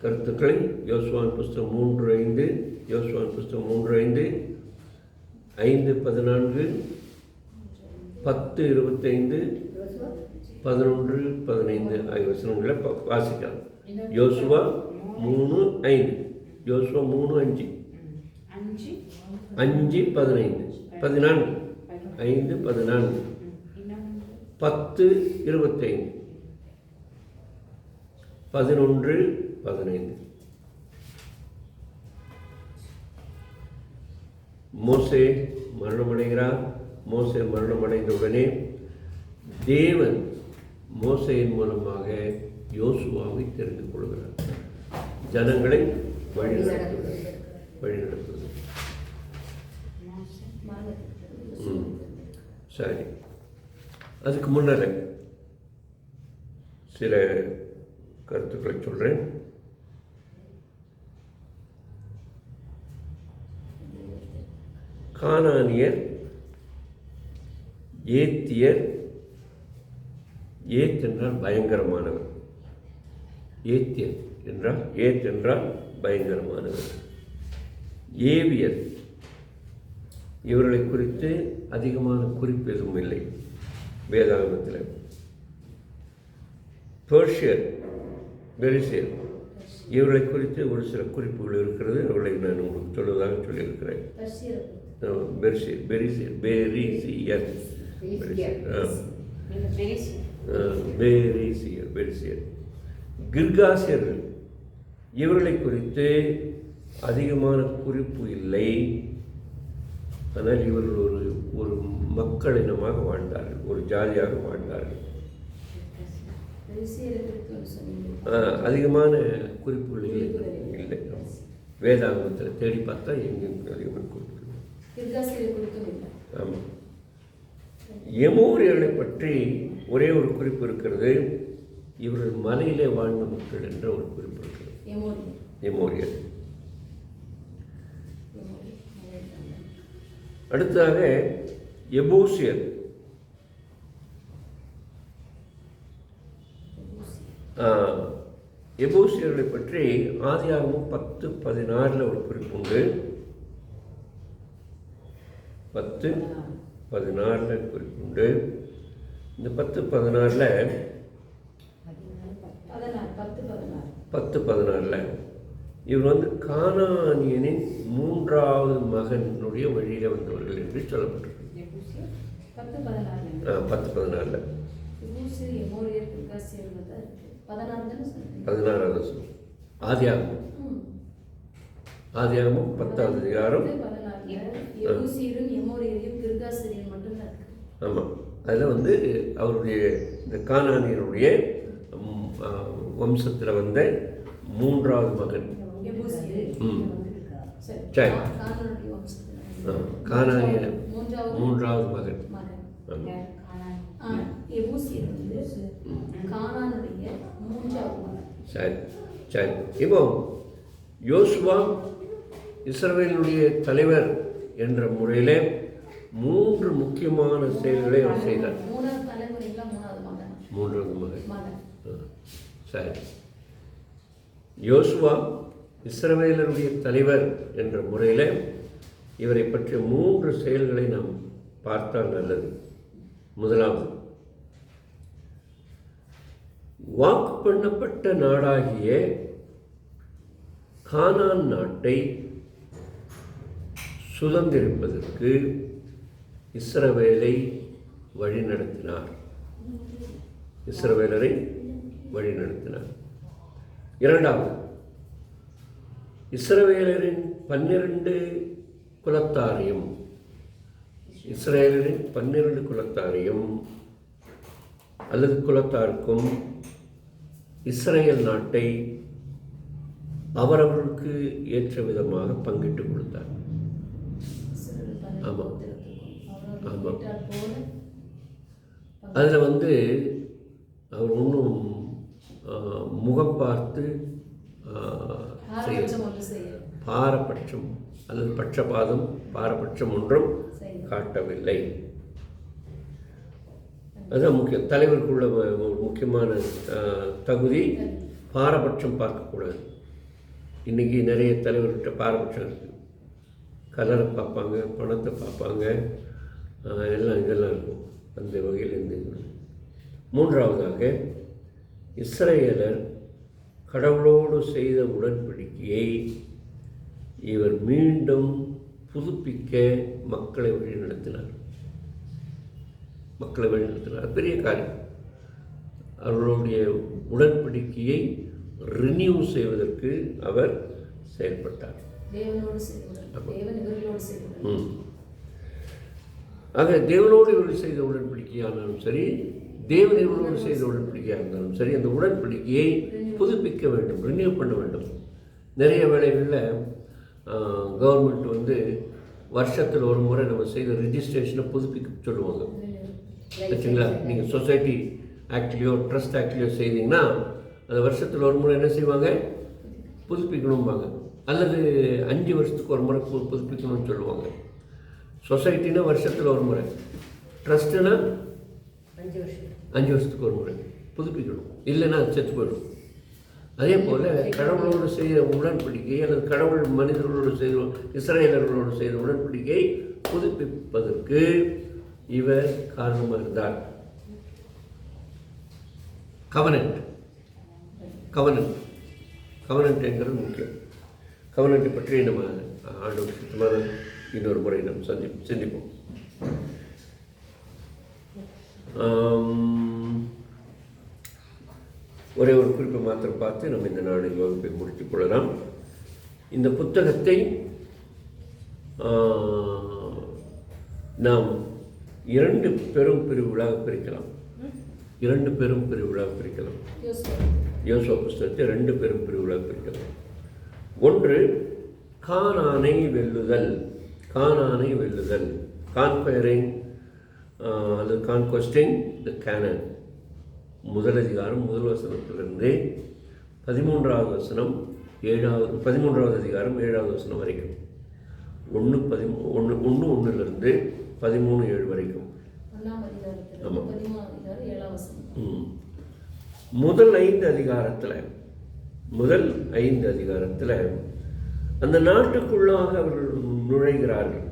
கருத்துக்களை யோசுவாவின் புஸ்தகம் 3:5, யோசுவாவின் புஸ்தகம் 3:5, 5:14, 10:25, 11:15 ஆகிய வசனங்களை வாசிக்கலாம். யோசுவா 3:5, யோசுவா 3:5, 5:15, 14, 5:14, 10:25, 11:15. மோசே மரணமடைகிறார். மோசே மரணமடைந்தவுடனே தேவன் மோசேயின் மூலமாக யோசுவாவை தெரிந்து கொள்கிறார். ஜனங்களை வழிநடத்துவது. சரி, அதுக்கு முன்னால் சில கருத்துக்களை சொல்கிறேன். கானானியர், ஏத்தியர். ஏத் என்றால் பயங்கரமானவர். ஏத்தியர் என்றால், ஏத் என்றால் பயங்கரமானவர். ஏவியர், இவர்களை குறித்து அதிகமான குறிப்பு எதுவும் இல்லை வேதாகமத்தில். பெர்ஷியர், பெரிசியர், இவர்களை குறித்து ஒரு சில குறிப்புகள் இருக்கிறது. அவர்களை நான் உங்களுக்கு சொல்வதாக சொல்லியிருக்கிறேன். பெரிசியர். கிர்காசியர்கள், இவர்களை குறித்து அதிகமான குறிப்பு இல்லை. ஆனால் இவர்கள் ஒரு மக்களினமாக வாழ்ந்தார்கள், ஒரு ஜாதியாக வாழ்ந்தார்கள். அதிகமான குறிப்புகள் இல்லை. வேதாகமத்தில் தேடி பார்த்தா எங்கெங்க அதிகமான குறிப்புகள். ஆமாம். எமோரியர்களை பற்றி ஒரே ஒரு குறிப்பு இருக்கிறது. இவர்கள் மலையிலே வாழ்ந்த மக்கள் என்ற ஒரு குறிப்பு இருக்கிறது. எமோரியர். அடுத்ததாக எபூசியர். எபூசியர்களை பற்றி ஆதியாகமம் 10:16 ஒரு குறிப்பு உண்டு. 10:16 குறிப்பு உண்டு. இந்த 10:16 இவர் வந்து கானானியனின் 3வது மகனுடைய வழியில் வந்தவர்கள் என்று சொல்லப்பட்டிருக்கு. 10-14 16வது வசனம். ஆதியாகமம் 10வது அதிகாரம். ஆமாம், அதில் வந்து அவருடைய இந்த கானானியனுடைய வம்சத்தில் வந்த 3வது மகன். சரி, கானானிய 3வது மகன். சரி சரி. இப்போ யோசுவா இஸ்ரவேலுடைய தலைவர் என்ற முறையிலே 3 முக்கியமான செயல்களை அவர் செய்தார். 3வது மகன். சரி, யோசுவா இஸ்ரவேலருடைய தலைவர் என்ற முறையில் இவரை பற்றிய 3 செயல்களை நாம் பார்த்தால் நல்லது. முதலாவது, வாக்கு பண்ணப்பட்ட நாடாகிய கானான் நாட்டை சுதந்திரிப்பதற்கு இஸ்ரவேலை வழிநடத்தினார். இஸ்ரவேலரை வழிநடத்தினார். இரண்டாவது, இஸ்ரவேலரின் 12 குலத்தாரையும் இஸ்ரவேலரின் 12 குலத்தாரையும் அல்லது குலத்தாருக்கும் இஸ்ரேல் நாட்டை அவரவர்களுக்கு ஏற்ற விதமாக பங்கிட்டு கொடுத்தார். ஆமாம் ஆமாம். அதில் வந்து அவர் ஒன்றும் முகம் பார்த்து பாரபட்சம் அல்லது பட்சபாதம் பாரபட்சம் ஒன்றும் காட்டவில்லை. அதுதான் முக்கியம். தலைவருக்குள்ள முக்கியமான தகுதி பாரபட்சம் பார்க்கக்கூடாது. இன்றைக்கி நிறைய தலைவர்கிட்ட பாரபட்சம் இருக்குது. கலரை பார்ப்பாங்க, பணத்தை பார்ப்பாங்க, எல்லாம் இதெல்லாம் இருக்கும். அந்த வகையில் இந்த இது. மூன்றாவதாக, இஸ்ரவேலர் கடவுளோடு செய்த உடன்படிக்கையை இவர் மீண்டும் புதுப்பிக்க மக்களை வழிநடத்தினார். பெரிய காரியம். அவர்களுடைய உடன்படிக்கையை ரினியூ செய்வதற்கு அவர் செயல்பட்டார். ஆக தேவனோடு இவர்கள் செய்த உடன்படிக்கையானாலும் சரி, தேவன் இவர்களோடு செய்த உடன்படிக்கையாக இருந்தாலும் சரி, அந்த உடன்படிக்கையை புதுப்பிக்க வேண்டும், ரினியூ பண்ண வேண்டும். நிறைய வேளைகளில் கவர்மெண்ட் வந்து வருஷத்தில் ஒரு முறை நம்ம செய்த ரெஜிஸ்ட்ரேஷனை புதுப்பிக்க சொல்லுவாங்க. வச்சுங்களா, நீங்கள் சொசைட்டி ஆக்ட்லேயோ ட்ரஸ்ட் ஆக்ட்லேயோ செய்தீங்கன்னா அந்த வருஷத்தில் ஒரு முறை என்ன செய்வாங்க, புதுப்பிக்கணும்பாங்க. அல்லது 5 வருஷத்துக்கு ஒரு முறை புதுப்பிக்கணும்னு சொல்லுவாங்க. சொசைட்டினா வருஷத்தில் ஒரு முறை, ட்ரஸ்ட்டுனா 5 வருஷத்துக்கு ஒரு முறை புதுப்பிக்கணும். இல்லைன்னா அது செத்து போயிடும். அதே போல் கடவுளோடு செய்த உடன்படிக்கை அல்லது கடவுள் மனிதர்களோடு செய்த இஸ்ரவேலர்களோடு செய்த உடன்படிக்கையை புதுப்பிப்பதற்கு இவர் காரணமாக இருந்தார். கவனன்ட் என்கிறது முக்கியம். கவனன்ட்டை பற்றி நம்ம ஆண்டவர் சுத்தமான இன்னொரு முறை நம்ம சிந்திப்போம். ஒரே ஒரு குறிப்பை மாத்திரம் பார்த்து நம்ம இந்த நாடு வகுப்பை முடித்துக் கொள்ளலாம். இந்த புத்தகத்தை நாம் 2 பெரும் பிரிவுகளாக பிரிக்கலாம். யோசுவா புத்தகத்தை 2 பெரும் பிரிவுகளாக பிரிக்கலாம். ஒன்று, கானானை வெல்லுதல், கான்கொயரிங் அல்லது கான்கொஸ்டிங் த கேனன். முதல் அதிகாரம் 1 வசனத்திலிருந்து 13வது வசனம் 13வது அதிகாரம் 7வது வசனம் வரைக்கும், 1:1 13:7 வரைக்கும். ஆமாம். முதல் 5 அதிகாரத்தில் அந்த நாட்டுக்குள்ளாக அவர்கள் நுழைகிறார்கள்.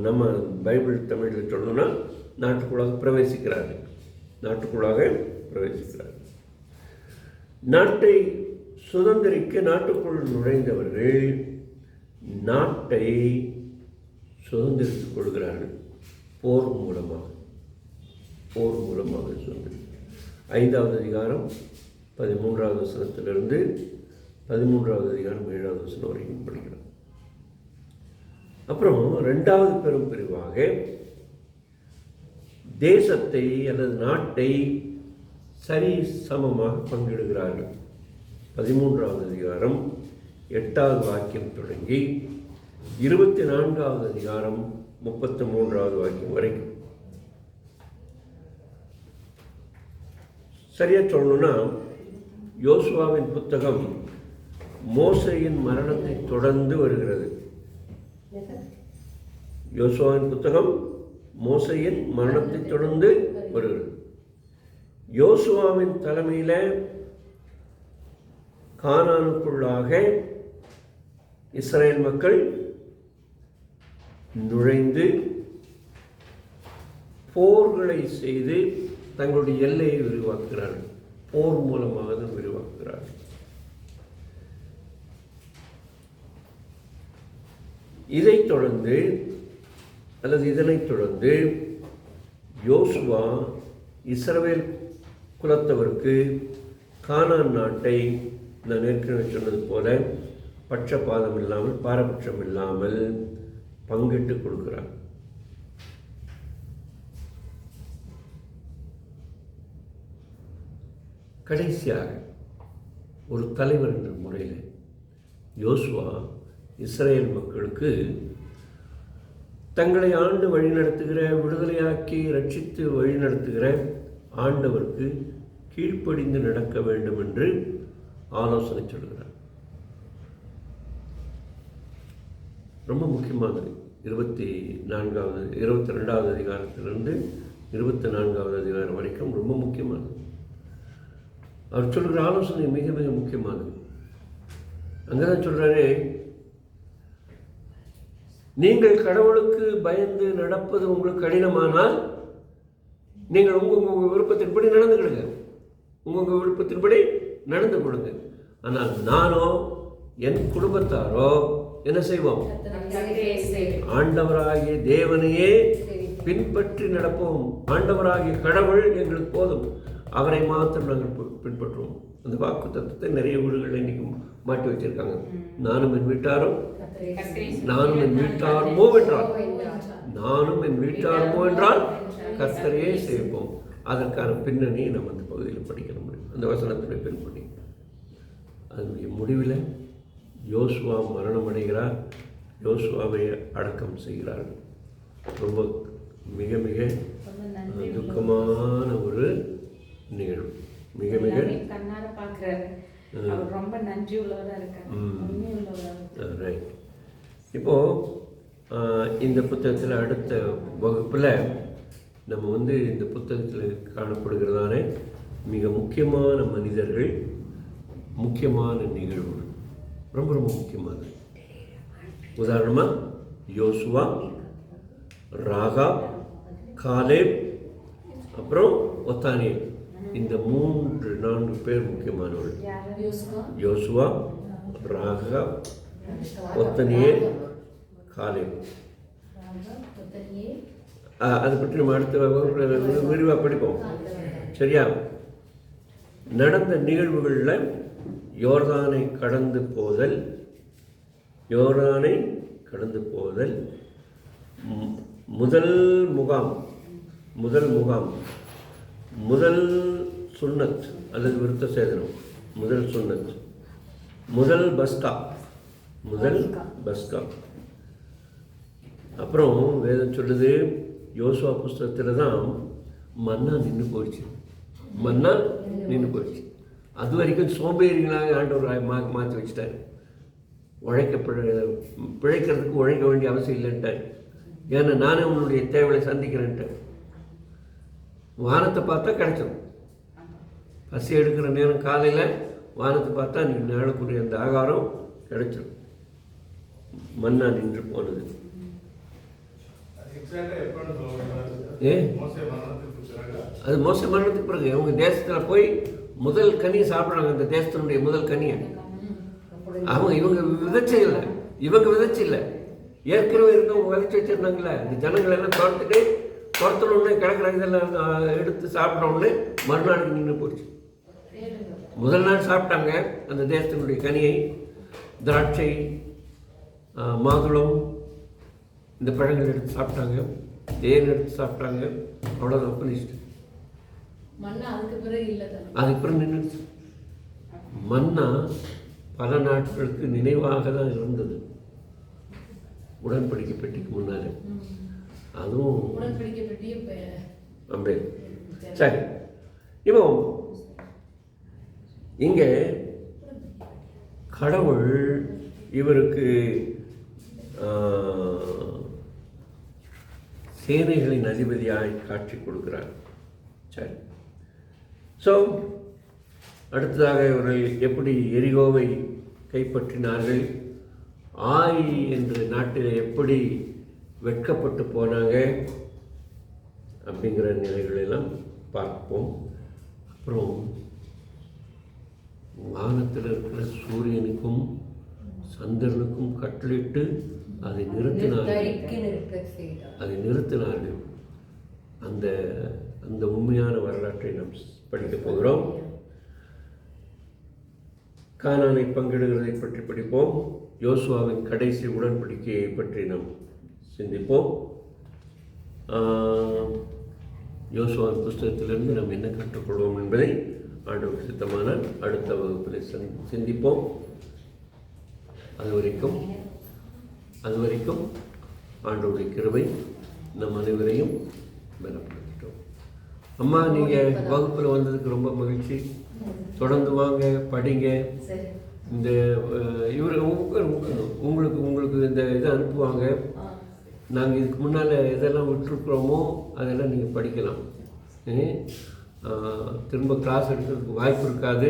நம்ம பைபிள் தமிழில் சொல்லணும்னா நாட்டுக்குள்ளாக பிரவேசிக்கிறார்கள். நாட்டை சுதந்திரிக்க நாட்டுக்குள் நுழைந்தவர்கள் நாட்டை சுதந்திரித்துக் கொள்கிறார்கள். போர் மூலமாக சுதந்திரம். 5வது அதிகாரம் 13வது வசனத்திலிருந்து 13வது அதிகாரம் 7வது வசனம் வரைக்கும் படிக்கிறோம். அப்புறம் 2வது பெரும் பிரிவாக தேசத்தை அல்லது நாட்டை சரி சமமாக பங்கிடுகிறார்கள். 13வது அதிகாரம் 8வது வாக்கியம் தொடங்கி 24வது அதிகாரம் 33வது வாக்கியம் வரைக்கும். சரியா சொல்லணும்னா, யோசுவாவின் புத்தகம் மோசேயின் மரணத்தை தொடர்ந்து வருகிறது. யோசுவாவின் புத்தகம் மோசேயின் மரணத்தை தொடர்ந்து வருகிறது. யோசுவாவின் தலைமையில் கானானுக்குள்ளாக இஸ்ரேல் மக்கள் நுழைந்து போர்களை செய்து தங்களுடைய எல்லையை விரிவாக்குகிறார்கள். போர் மூலமாக தான் விரிவாக்குகிறார்கள். இதனைத் தொடர்ந்து யோசுவா இஸ்ரவேல் குலத்தவருக்கு கானான் நாட்டை நான் ஏற்கனவே சொன்னது போல பட்சபாதம் இல்லாமல் பாரபட்சம் இல்லாமல் பங்கிட்டு கொடுக்கிறார். கடைசியாக ஒரு தலைவர் என்ற முறையில் யோசுவா இஸ்ரேல் மக்களுக்கு தங்களை ஆண்டு வழிநடத்துகிற, விடுதலையாக்கி ரட்சித்து வழிநடத்துகிற ஆண்டவருக்கு கீழ்ப்படிந்து நடக்க வேண்டும் என்று ஆலோசனை சொல்கிறார். ரொம்ப முக்கியமானது. 22வது அதிகாரத்திலிருந்து 24வது அதிகாரம் வரைக்கும் ரொம்ப முக்கியமானது. அவர் சொல்கிற ஆலோசனை மிக மிக முக்கியமானது. அங்கதான் சொல்றாரு, நீங்கள் கடவுளுக்கு பயந்து நடப்பது உங்களுக்கு கடினமானால் நீங்கள் உங்கள் விருப்பத்தின்படி நடந்துக்கிடுங்க, உங்கள் விருப்பத்தின்படி நடந்து கொடுங்க. ஆனால் நானோ என் குடும்பத்தாரோ என்ன செய்வோம்? ஆண்டவராகிய தேவனையே பின்பற்றி நடப்போம். ஆண்டவராகிய கடவுள் எங்களுக்கு போதும், அவரை மாத்திரம் நாங்கள் பின்பற்றுவோம். அந்த வாக்கு தத்துவத்தை நிறைய வீடுகளில் இன்னைக்கு மாட்டி வச்சிருக்காங்க. நானும் என் வீட்டாரும் என்றால் கர்த்தரையே சேர்ப்போம். அதற்கான பின்னணியை நம்ம அந்த பகுதியில் படிக்க முடியும். அந்த வசனத்தில் பின்பற்றி அதனுடைய முடிவில் யோசுவா மரணம் அடைகிறார். யோசுவாவை அடக்கம் செய்கிறார்கள். ரொம்ப மிக மிக துக்கமான ஒரு நிகழ்வு. மிக மிக ரொம்ப நன்றி உள்ளவராக இருக்காங்க. ரைட். இப்போது இந்த புத்தகத்தில் அடுத்த வகுப்பில் நம்ம இந்த புத்தகத்தில் காணப்படுகிறதான மிக முக்கியமான மனிதர்கள், முக்கியமான நிகழ்வுகள், ரொம்ப ரொம்ப முக்கியமானது. உதாரணமாக யோசுவா, ராகாப், காலேப், அப்புறம் ஒத்தானியேல். இந்த 3-4 பேர் முக்கியமானவர்கள். யோசுவா, ராகாப், ஒத்தானியேல், காலேப். அதை பற்றி நம்ம அடுத்த வகுப்பில் விரிவாக படிப்போம். சரியா? நடந்த நிகழ்வுகளில் யோர்தானை கடந்து போதல், முதல் முகாம், முதல் சுன்னத் அல்லது விருத்த சேதனம், முதல் சுன்னத், முதல் பஸ்கா. அப்புறம் வேதம் சொல்லுது, யோசுவா புஸ்தகத்தில் தான் மன்னா நின்று போயிடுச்சு. அது வரைக்கும் சோம்பேறிகளாக ஆண்டவர் மாற்றி வச்சுட்டார். பிழைக்கிறதுக்கு உழைக்க வேண்டிய அவசியம் இல்லைன்ட்டார். ஏன்னா நானே உன்னுடைய தேவையை சந்திக்கிறேன்ட்டார். வானத்தை பார்த்தா கிடைச்சிடும். பசி எடுக்கிற நேரம் காலையில் வானத்தை பார்த்தா நீ நாளுக்குரிய அந்த ஆகாரம் கிடைச்சிடும். மன்னா நின்று போனது. அது மோசே மரணத்துக்கு பிறகு அவங்க தேசத்தில் போய் முதல் கனி சாப்பிட்றாங்க, இந்த தேசத்தினுடைய முதல் கனியை. இவங்க விதைச்சே இல்லை, இவங்க விதைச்சு இல்லை, ஏற்கனவே இருக்கவங்க விதைச்சு வச்சிருந்தாங்களே. இந்த ஜனங்கள் எல்லாம் துரத்தணுன்னு கிடக்கிற இதெல்லாம் எடுத்து சாப்பிட்டோன்னே மறுநாளுக்கு நின்று போச்சு. முதல் நாள் சாப்பிட்டாங்க அந்த தேசத்தினுடைய கனியை, திராட்சை, மாதுளம், இந்த பழங்கள் எடுத்து சாப்பிட்டாங்க, தேன் எடுத்து சாப்பிட்டாங்க. அவ்வளோதான், ஃபினிஷ்டு. அதுக்கு பிறகு நின்றுச்சு. மன்னா பல நாட்களுக்கு நினைவாக தான் இருந்தது உடன்படிக்கை பெட்டிக்கு முன்னாலே. அதுவும் அப்படியே. சரி, இப்போ இங்கே கடவுள் இவருக்கு சேனைகளின் அதிபதியாய் காட்சி கொடுக்கிறார். சரி, ஸோ அடுத்ததாக இவர்கள் எப்படி எரிகோவை கைப்பற்றினார்கள், ஆய் என்ற நாட்டில் எப்படி வெட்கப்பட்டு போனாங்க அப்படிங்கிற நிலைகளெல்லாம் பார்ப்போம். அப்புறம் வானத்தில் இருக்கிற சூரியனுக்கும் சந்திரனுக்கும் கட்டளிட்டு அதை நிறுத்தினார்கள். அந்த அந்த உண்மையான வரலாற்றை நாம் படிக்கப் போகிறோம். கானானை பங்கிடுகிறதை பற்றி படிப்போம். யோசுவாவின் கடைசி உடன்படிக்கையை பற்றி நாம் சிந்திப்போம். யோசுவாவின் புஸ்தகத்திலிருந்து நாம் என்ன கற்றுக்கொள்வோம் என்பதை ஆண்டவர் சித்தமான அடுத்த வகுப்பில் சிந்திப்போம். அது வரைக்கும் ஆண்டவருடைய கிருபை நம் அனைவரையும் பலப்படுத்திட்டோம். அம்மா, நீங்கள் வகுப்பில் வந்ததுக்கு ரொம்ப மகிழ்ச்சி. தொடர்ந்து வாங்க, படிங்க. இந்த உங்களுக்கு இந்த இதை அனுப்புவாங்க. நாங்கள் இதுக்கு முன்னால் எதெல்லாம் விட்டுருக்குறோமோ அதெல்லாம் நீங்கள் படிக்கலாம். திரும்ப கிளாஸ் எடுக்கிறதுக்கு வாய்ப்பு இருக்காது.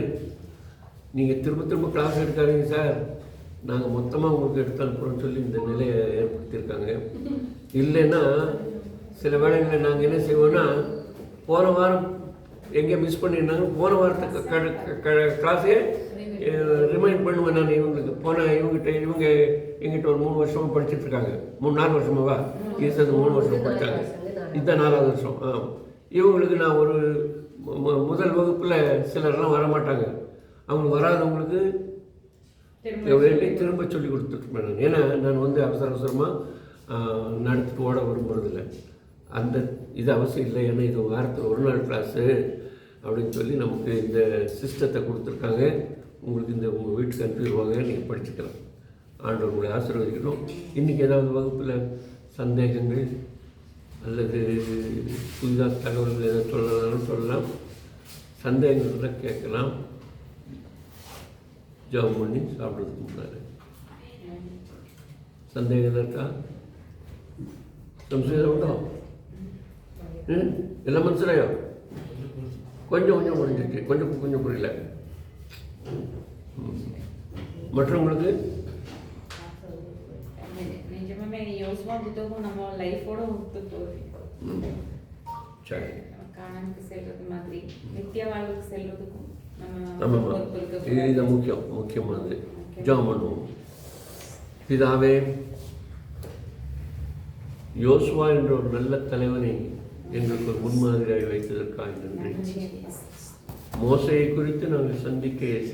நீங்கள் திரும்ப கிளாஸ் எடுக்காதீங்க சார், நாங்கள் மொத்தமாக உங்களுக்கு எடுத்து அனுப்புகிறோம்னு சொல்லி இந்த நிலையை ஏற்படுத்தியிருக்காங்க. இல்லைன்னா சில வேளைகளில் நாங்கள் என்ன செய்வோன்னா, போன வாரம் எங்கே மிஸ் பண்ணியிருந்தாங்க, போன வாரத்துக்கு கிளாஸே ரிமைண்ட் பண்ணுவேன் நான். இவங்க எங்கிட்ட ஒரு 3 வருஷமாக படிச்சுட்ருக்காங்க. 3-4 வருஷமாவா ஈசது 3 வருஷம் படித்தாங்க. இதுதான் 4வது வருஷம். இவங்களுக்கு நான் ஒரு முதல் வகுப்பில் சிலர்லாம் வரமாட்டாங்க. அவங்க வராதவங்களுக்கு வேண்டி திரும்ப சொல்லி கொடுத்துட்ருப்பேன். ஏன்னா நான் அவசரமாக நடத்திட்டு ஓட விரும்புறதில்லை. அந்த இது அவசியம் இல்லை. ஏன்னா இது வாரத்தில் ஒரு நாள் கிளாஸு அப்படின்னு சொல்லி நமக்கு இந்த சிஸ்டத்தை கொடுத்துருக்காங்க. உங்களுக்கு உங்கள் வீட்டுக்கு அனுப்பிடுவாங்க, நீங்கள் படிச்சுக்கலாம். ஆண்டவர் உங்களை ஆசீர்வதிக்கணும். இன்றைக்கி ஏதாவது வகுப்பில் சந்தேகங்கள் அல்லது புதிதாக தகவல்கள் எதாவது சொல்லலாம்னு சொல்லலாம். சந்தேகங்கள்லாம் கேட்கலாம். ஜெபம் பண்ணி சாப்பிட்றதுக்கு முன்னாடி சந்தேகம் இருக்கா? சம்சயம் உண்டோ? எல்லாம் மனசிலையோ? கொஞ்சம் முடிஞ்சிச்சு, கொஞ்சம் புரியல. மற்றவங்களுக்கு சரி. ஆமாம், இது முக்கியமானது. ஜெபம் பண்ணுவோம். பிதாவே, யோசுவா என்ற ஒரு நல்ல தலைவனை எங்களுக்கு ஒரு முன்மாதிரியாக வைத்ததற்காக நன்றி. மோசையை குறித்து நாங்கள் சந்திக்க